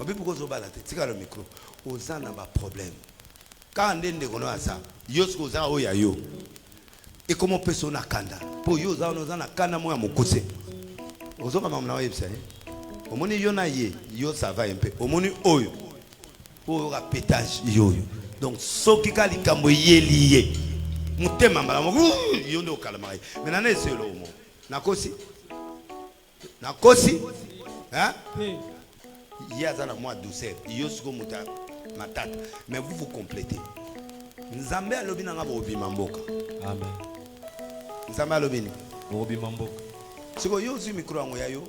Obi pourquoi obala te? Tika le micro. Oza na ba problème. Quand ndende kono asa, yo sko za o ya yo. Et comment personne na kanda? Po yo za na kanda mo ya mokose. Ozoka mamna wa yebisa, hein? Omoni yo na ye, yo ça va un peu. Omoni oyo. Oyo ka pétage yo. Donc soki ka likambo ye lié. Mutema mbala mo yo ndo kalama. Maintenant na c'est lo mo. Nakosi. Hein? Il y a dans moi douceur. Yo siko muta matata. Mais vous complétez. Nzambe alobi na ngabo obima mboka. Amen. Nzambe alobi ni obima mboka. Siko yo zu micro ngo ya yo.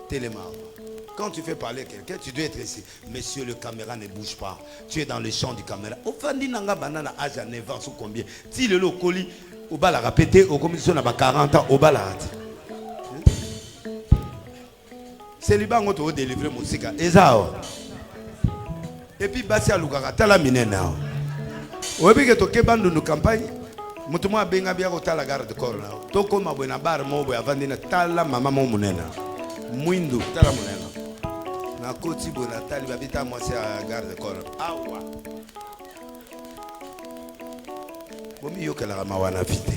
Téléma. Quand tu fais parler quelqu'un, tu dois être ici. Monsieur, le caméra ne bouge pas. Tu es dans le champ du caméra. Au fond, il y a un banana âge à 9 ans, combien? Si le colis, au bas la répété, au commission n'a pas 40 ans, au bas la rate. C'est le banc où délivrer mon cigare. Et puis, Bassi à Lugara, Tala Minena. Au début, tu es dans nos campagnes. Moutouma benga bien au tala garde corps. Toko ma buena bar mo avant de tala maman mon munena. Muindo tala munena. Na koti bonatali babita moi c'est à garde corps. Ah ouais. Bomi yo kala mawana vite.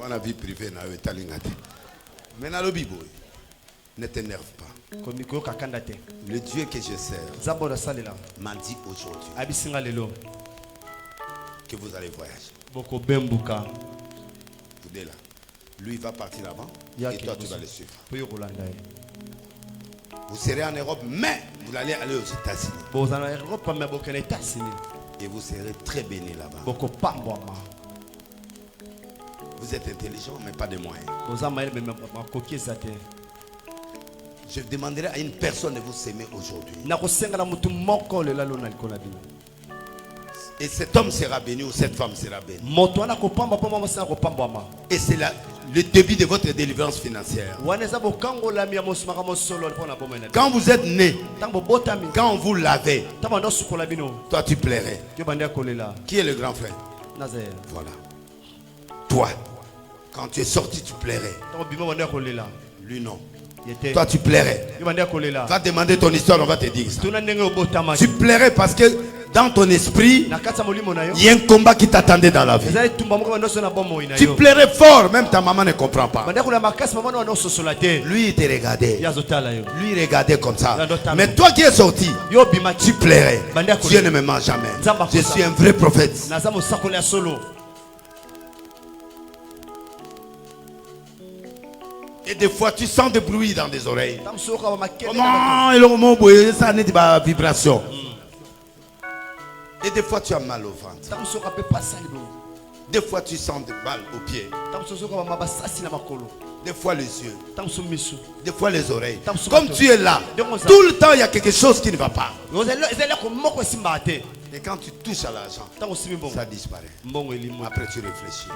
La vie privée n'a pas été. Mais dans le Bible, ne t'énerve pas. Le Dieu que je sers m'a dit aujourd'hui que vous allez voyager. Vous êtes là. Lui va partir avant et toi tu vas le suivre. Vous serez en Europe, mais vous allez aller aux États-Unis. Et vous serez très bénis là-bas. Vous êtes intelligent, mais pas de moyens. Je demanderai à une personne de vous s'aimer aujourd'hui. Et cet homme sera béni ou cette femme sera bénie. Et c'est le début de votre délivrance financière. Quand vous êtes né, quand vous l'avez, toi tu plairais. Qui est le grand frère? Voilà. Toi, quand tu es sorti, tu plairais. Lui, non. Toi, tu plairais. Va demander ton histoire, on va te dire ça. Tu plairais parce que dans ton esprit, il y a un combat qui t'attendait dans la vie. Tu plairais fort, même ta maman ne comprend pas. Lui, il te regardait. Lui, il regardait comme ça. Mais toi qui es sorti, tu plairais. Dieu ne me ment jamais. Je suis un vrai prophète. Et des fois, tu sens des bruits dans des oreilles. Comment ça n'est pas vibration. Et des fois, tu as mal au ventre. Des fois, tu sens des balles aux pieds. Des fois, les yeux. Des fois, les oreilles. Comme tu es là, tout le temps, il y a quelque chose qui ne va pas. Et quand tu touches à l'argent, ça disparaît. Après, tu réfléchis.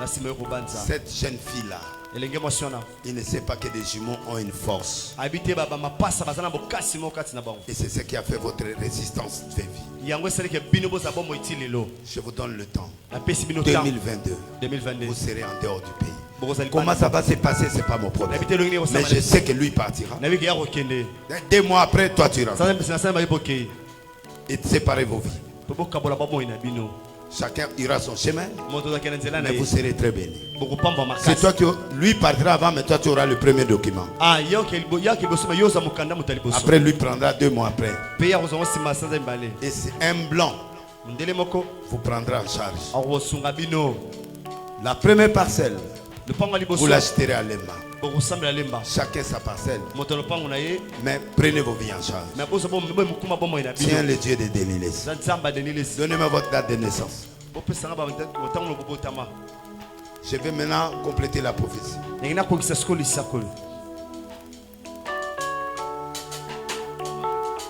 Cette jeune fille-là, il ne sait pas que des jumeaux ont une force. Et c'est ce qui a fait votre résistance de vie. Je vous donne le temps. 2022, vous serez en dehors du pays. Comment ça va se passer, ce n'est pas mon problème. Mais je sais que lui partira. 2 mois après, toi tu rentres. Et séparez vos vies. Chacun ira son chemin, mais vous serez très bénis. C'est toi qui lui partira avant, mais toi tu auras le premier document. Après lui prendra 2 mois après. Et c'est un blanc vous prendra en charge. La première parcelle, vous l'acheterez à Lemba. Chacun sa parcelle. Mais prenez vos vies en charge. Tiens le Dieu de Denilès. Donnez-moi votre date de naissance. Je vais maintenant compléter la prophétie.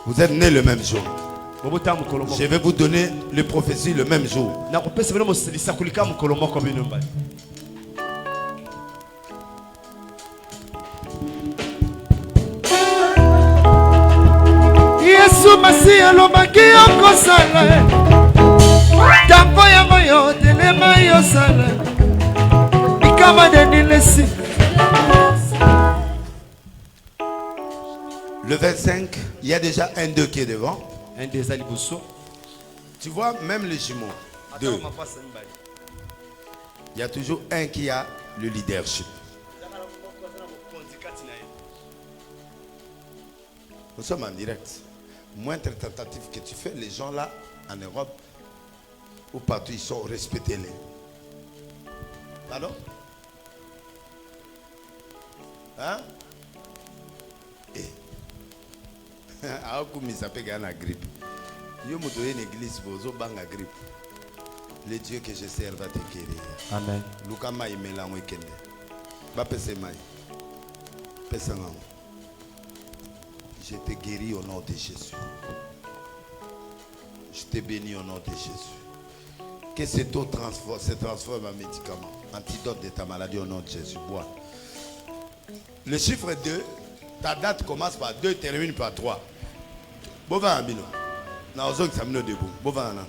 Vous êtes nés le même jour. Je vais vous donner les prophéties le même jour. Yesu masi alobaki okosala tango yango yo telema yo sala bikama denilesi. Le 25, il y a déjà un 2 qui est devant. Un des alibusso. Tu vois, même les jumeaux, 2. Il y a toujours un qui a le leadership. Nous sommes en direct. Moindre tentative que tu fais, les gens là, en Europe, ou partout, ils sont respectés-les. Pardon? Hein? Eh. Ça peut gagner la grippe. Yo me donne une église, vous avez la grippe. Le Dieu que je sers va te guérir. Amen. Lukama imela weekend. Ba pese mai. Pese ngam. Je te guéris au nom de Jésus. Je te bénis au nom de Jésus. Que cette eau se transforme en médicament. Antidote de ta maladie au nom de Jésus. Bois. Le chiffre 2, ta date commence par 2, termine par 3. Bova Amino. Na ozon qui s'amène debout. Bova Anna.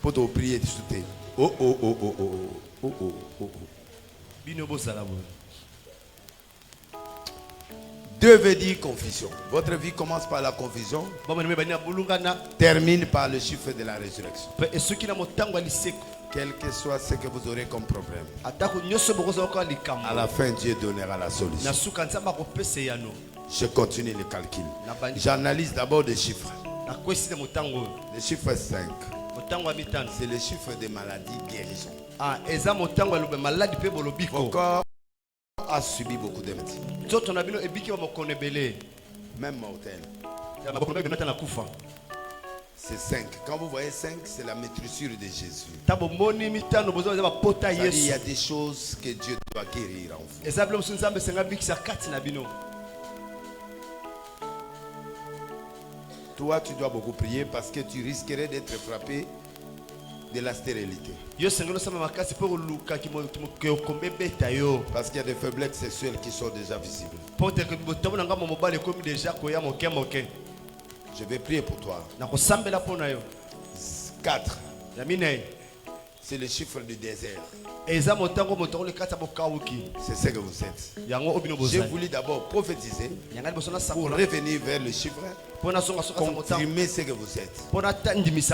Pour te prier, tu soutiens. Oh, oh, oh, oh, oh, oh, oh, oh, oh. Deux veut dire confusion. Votre vie commence par la confusion, termine par le chiffre de la résurrection. Quel que soit ce que vous aurez comme problème, à la fin, Dieu donnera la solution. Je continue le calcul. J'analyse d'abord des chiffres. Le chiffre 5, c'est le chiffre des maladies guérison. Mon corps a subi beaucoup de médecines, même mortelles. C'est 5. Quand vous voyez 5, c'est la maîtrisure de Jésus. Il y a des choses que Dieu doit guérir en vous. Toi, tu dois beaucoup prier parce que tu risquerais d'être frappé de la stérilité. Parce qu'il y a des faiblesses sexuelles qui sont déjà visibles. Je vais prier pour toi. 4. C'est le chiffre du désert. C'est ce que vous êtes. J'ai voulu d'abord prophétiser pour revenir vers le chiffre, confirmer ce que vous êtes.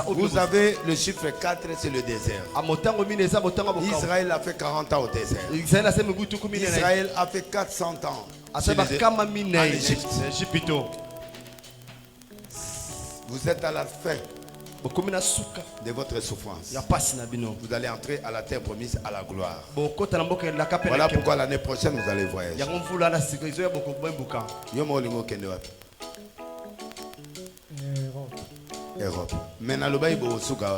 Vous avez le chiffre 4, c'est le désert. Israël a fait 40 ans au désert. Israël a fait 400 ans en Égypte. Vous êtes à la fin de votre souffrance. Vous allez entrer à la terre promise, à la gloire. Voilà pourquoi l'année prochaine vous allez voyager. Europe. Mais dans le bail Europe.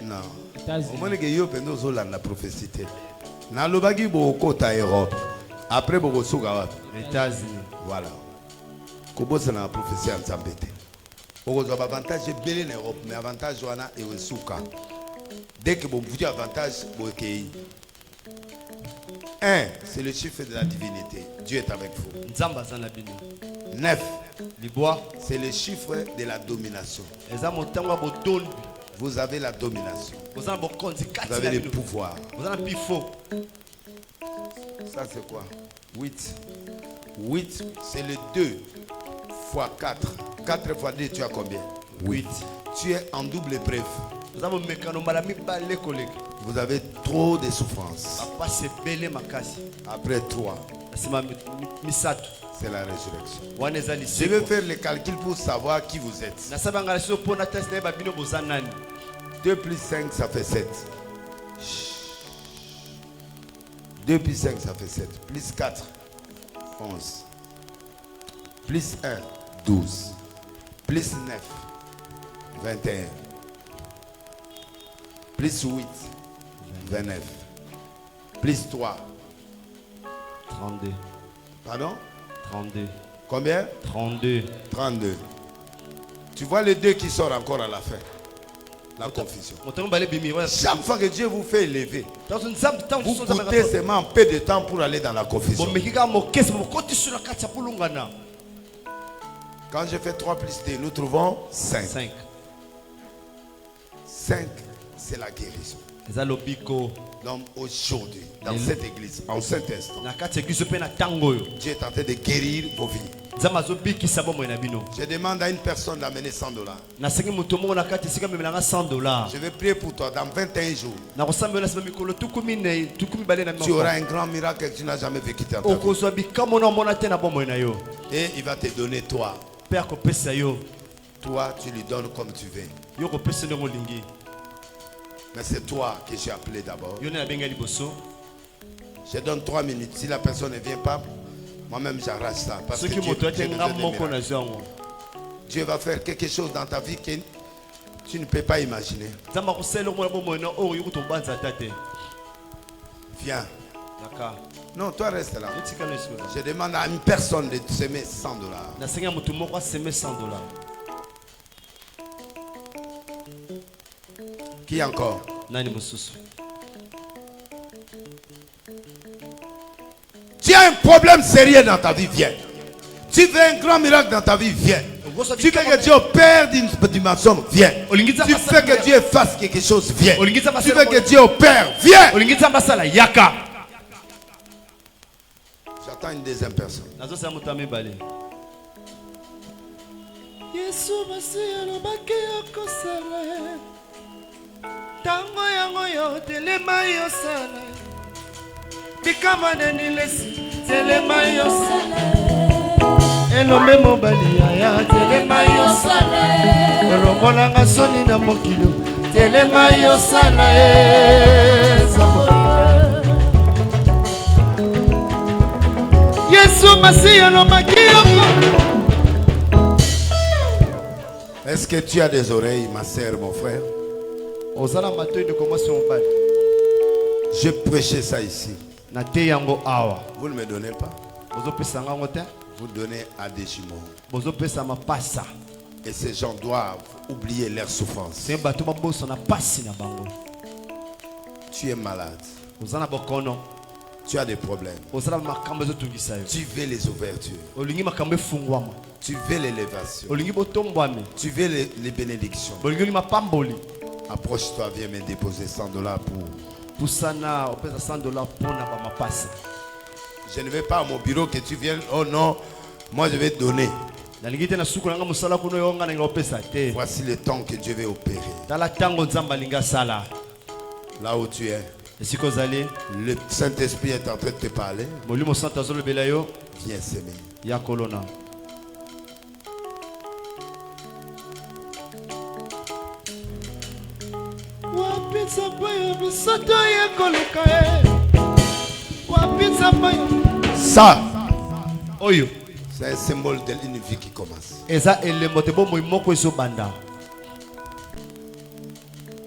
Non. Au moins que yo pendo zo la prophétie. Dans le bail Europe. Après États-Unis. Voilà. Kobo c'est la prophétie en Zambété. Vous avez avantage belé en Europe, mais avantage wana et souka. Dès que vous avez avantage, vous êtes 1, c'est le chiffre de la divinité. Dieu est avec vous. 9, c'est le chiffre de la domination. Vous avez la domination. Vous avez le pouvoir. Ça c'est quoi? 8. 8, c'est le 2 fois 4. 4 fois 2, tu as combien? 8. Tu es en double épreuve. Vous avez trop de souffrances. Après 3, c'est la résurrection. Je vais faire le calcul pour savoir qui vous êtes. 2 plus 5, ça fait 7. 2 plus 5, ça fait 7. Plus 4, 11. Plus 1, 12. Plus 9, 21. Plus 8, 29. Plus 3, 32. Pardon? 32. Combien? 32. 32. Tu vois les deux qui sortent encore à la fin. La confusion. Chaque fois que Dieu vous fait élever, vous coûtez seulement un peu de temps pour aller dans la confusion. Quand je fais 3 plus 2, nous trouvons 5. 5, c'est la guérison. Donc aujourd'hui, dans cette église, en cet instant, Dieu est en train de guérir vos vies. Je demande à une personne d'amener $100. Je vais prier pour toi dans 21 jours. Tu auras un grand miracle que tu n'as jamais vécu dans ta vie. Et il va te donner toi. Toi, tu lui donnes comme tu veux. Mais c'est toi que j'ai appelé d'abord. Je donne 3 minutes. Si la personne ne vient pas, moi-même j'arrache ça. Parce que Dieu va faire quelque chose dans ta vie que tu ne peux pas imaginer. Viens. Non, toi reste là. Je demande à une personne de semer $100. Qui encore? Tu as un problème sérieux dans ta vie, viens. Tu veux un grand miracle dans ta vie, viens. Tu veux que Dieu opère d'une dimension, viens. Tu veux que Dieu fasse quelque chose, viens. Tu veux que Dieu opère, viens. J'attends une deuxième personne. Yesu Masiya lobaki okosala tango yango yo telema yosala bikama neni lesi telema yosala elombe mobali ya telema yosala olongolanga soni na mokilo telema yosala Yesu Masiya lobaki okosala. Est-ce que tu as des oreilles, ma sœur, mon frère? Je prêchais ça ici. Vous ne me donnez pas. Vous donnez à des jumeaux. Et ces gens doivent oublier leur souffrance. Tu es malade. Tu as des problèmes. Tu veux les ouvertures. Tu veux l'élévation. Tu veux les bénédictions. Approche-toi, viens me déposer $100 pour. Je ne vais pas à mon bureau que tu viennes. Oh non, moi je vais te donner. Voici le temps que Dieu veut opérer. Là où tu es. Le Saint-Esprit est en train de te parler. Viens s'aimer. Ça, c'est un symbole d'une vie qui commence.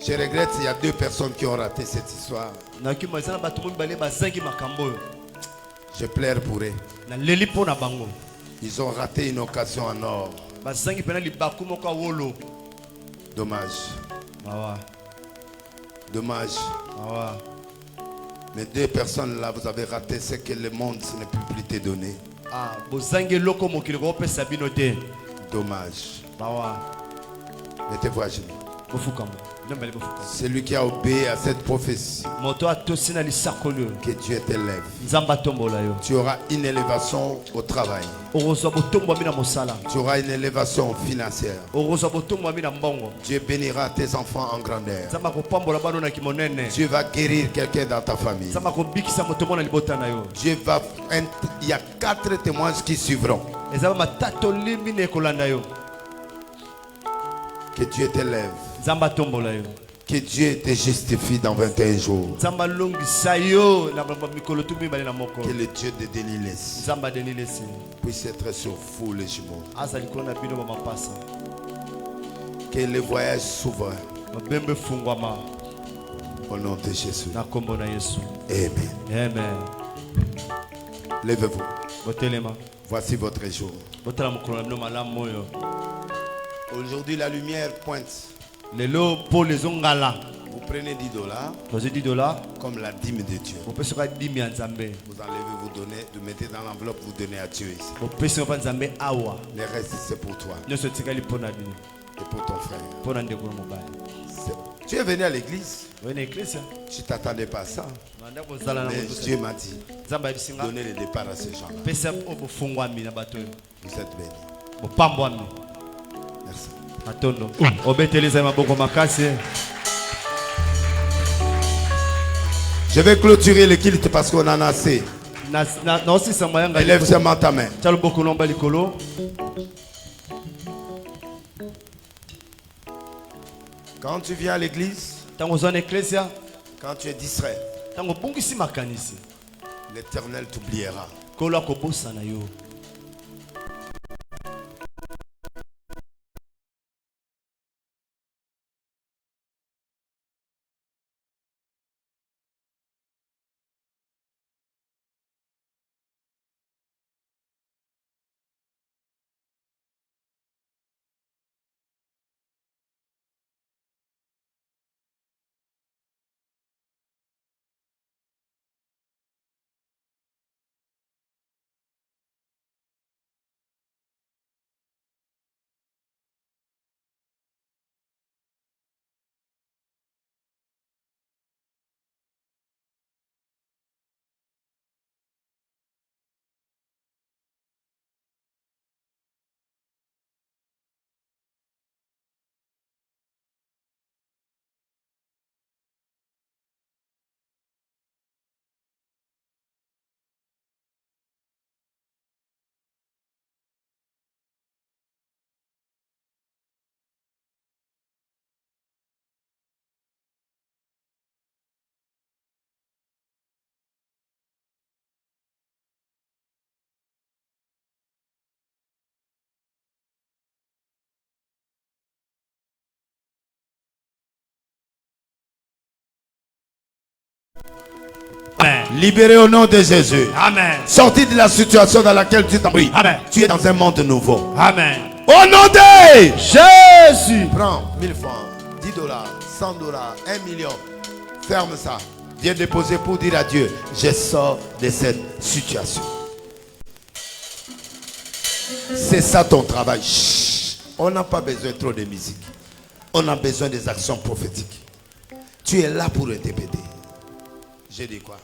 Je regrette, il y a 2 personnes qui ont raté cette histoire. Je pleure pour eux. Ils ont raté une occasion en or. Dommage. Dommage. Mais 2 personnes là, vous avez raté ce que le monde ne peut plus te donner. Dommage. Mettez-vous à genoux. Celui qui a obéi à cette prophétie, que Dieu t'élève. Tu auras une élévation au travail. Tu auras une élévation financière. Dieu bénira tes enfants en grandeur. Dieu va guérir quelqu'un dans ta famille. Dieu va... Il y a 4 témoins qui suivront. Que Dieu t'élève. Que Dieu te justifie dans 21 jours. Que le Dieu de Denis puisse être sur vous les jumeaux. Que le voyage s'ouvre. Au nom de Jésus. Amen. Amen. Levez-vous. Voici votre jour. Aujourd'hui, la lumière pointe. Vous prenez $10 comme la dîme de Dieu. Vous enlevez, vous donnez, vous mettez dans l'enveloppe, vous donnez à Dieu ici. Le reste, c'est pour toi. Et pour ton frère. Tu es venu à l'église. Tu ne t'attendais pas à ça. Mais Dieu m'a dit, donnez le départ à ces gens-là. Vous êtes bénis. Merci. Je vais clôturer le culte parce qu'on en a assez. Élève seulement ta main. Quand tu viens à l'église, quand tu es distrait, l'Éternel t'oubliera. Amen. Libéré au nom de Jésus. Amen. Sorti de la situation dans laquelle tu t'embrouilles. Amen. Tu es dans un monde nouveau. Amen. Au nom de Jésus. Prends 1000 francs, 10 dollars, 100 dollars, 1 million. Ferme ça. Viens déposer pour dire à Dieu, je sors de cette situation. C'est ça ton travail. Chut. On n'a pas besoin trop de musique. On a besoin des actions prophétiques. Tu es là pour interpréter. J'ai dit quoi?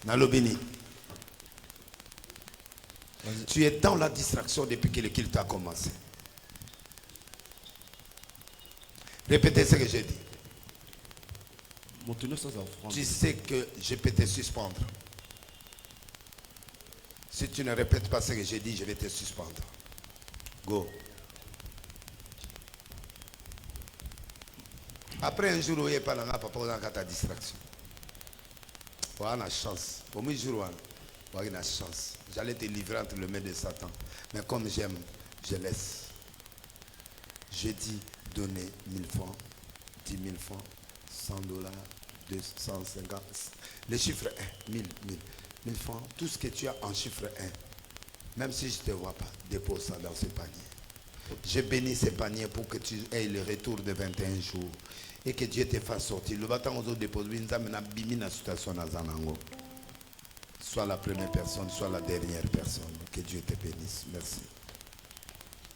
Nalobini. Tu es dans la distraction depuis que le culte a commencé. Répétez ce que j'ai dit. Tu sais que je peux te suspendre. Si tu ne répètes pas ce que j'ai dit, je vais te suspendre. Go. Après un jour où il n'y a pas de distraction. On a la chance. Pour moi, jour on a la chance. J'allais te livrer entre les mains de Satan. Mais comme j'aime, je laisse. Je dis donner 1000 francs, 10 000 francs, 100 dollars, 250. Le chiffre 1, 1000 francs, tout ce que tu as en chiffre 1. Même si je ne te vois pas, dépose ça dans ce panier. Je bénis ce panier pour que tu aies le retour de 21 jours. Et que Dieu te fasse sortir. Le bâton aux autres dépose. Soit la première personne, soit la dernière personne. Que Dieu te bénisse. Merci.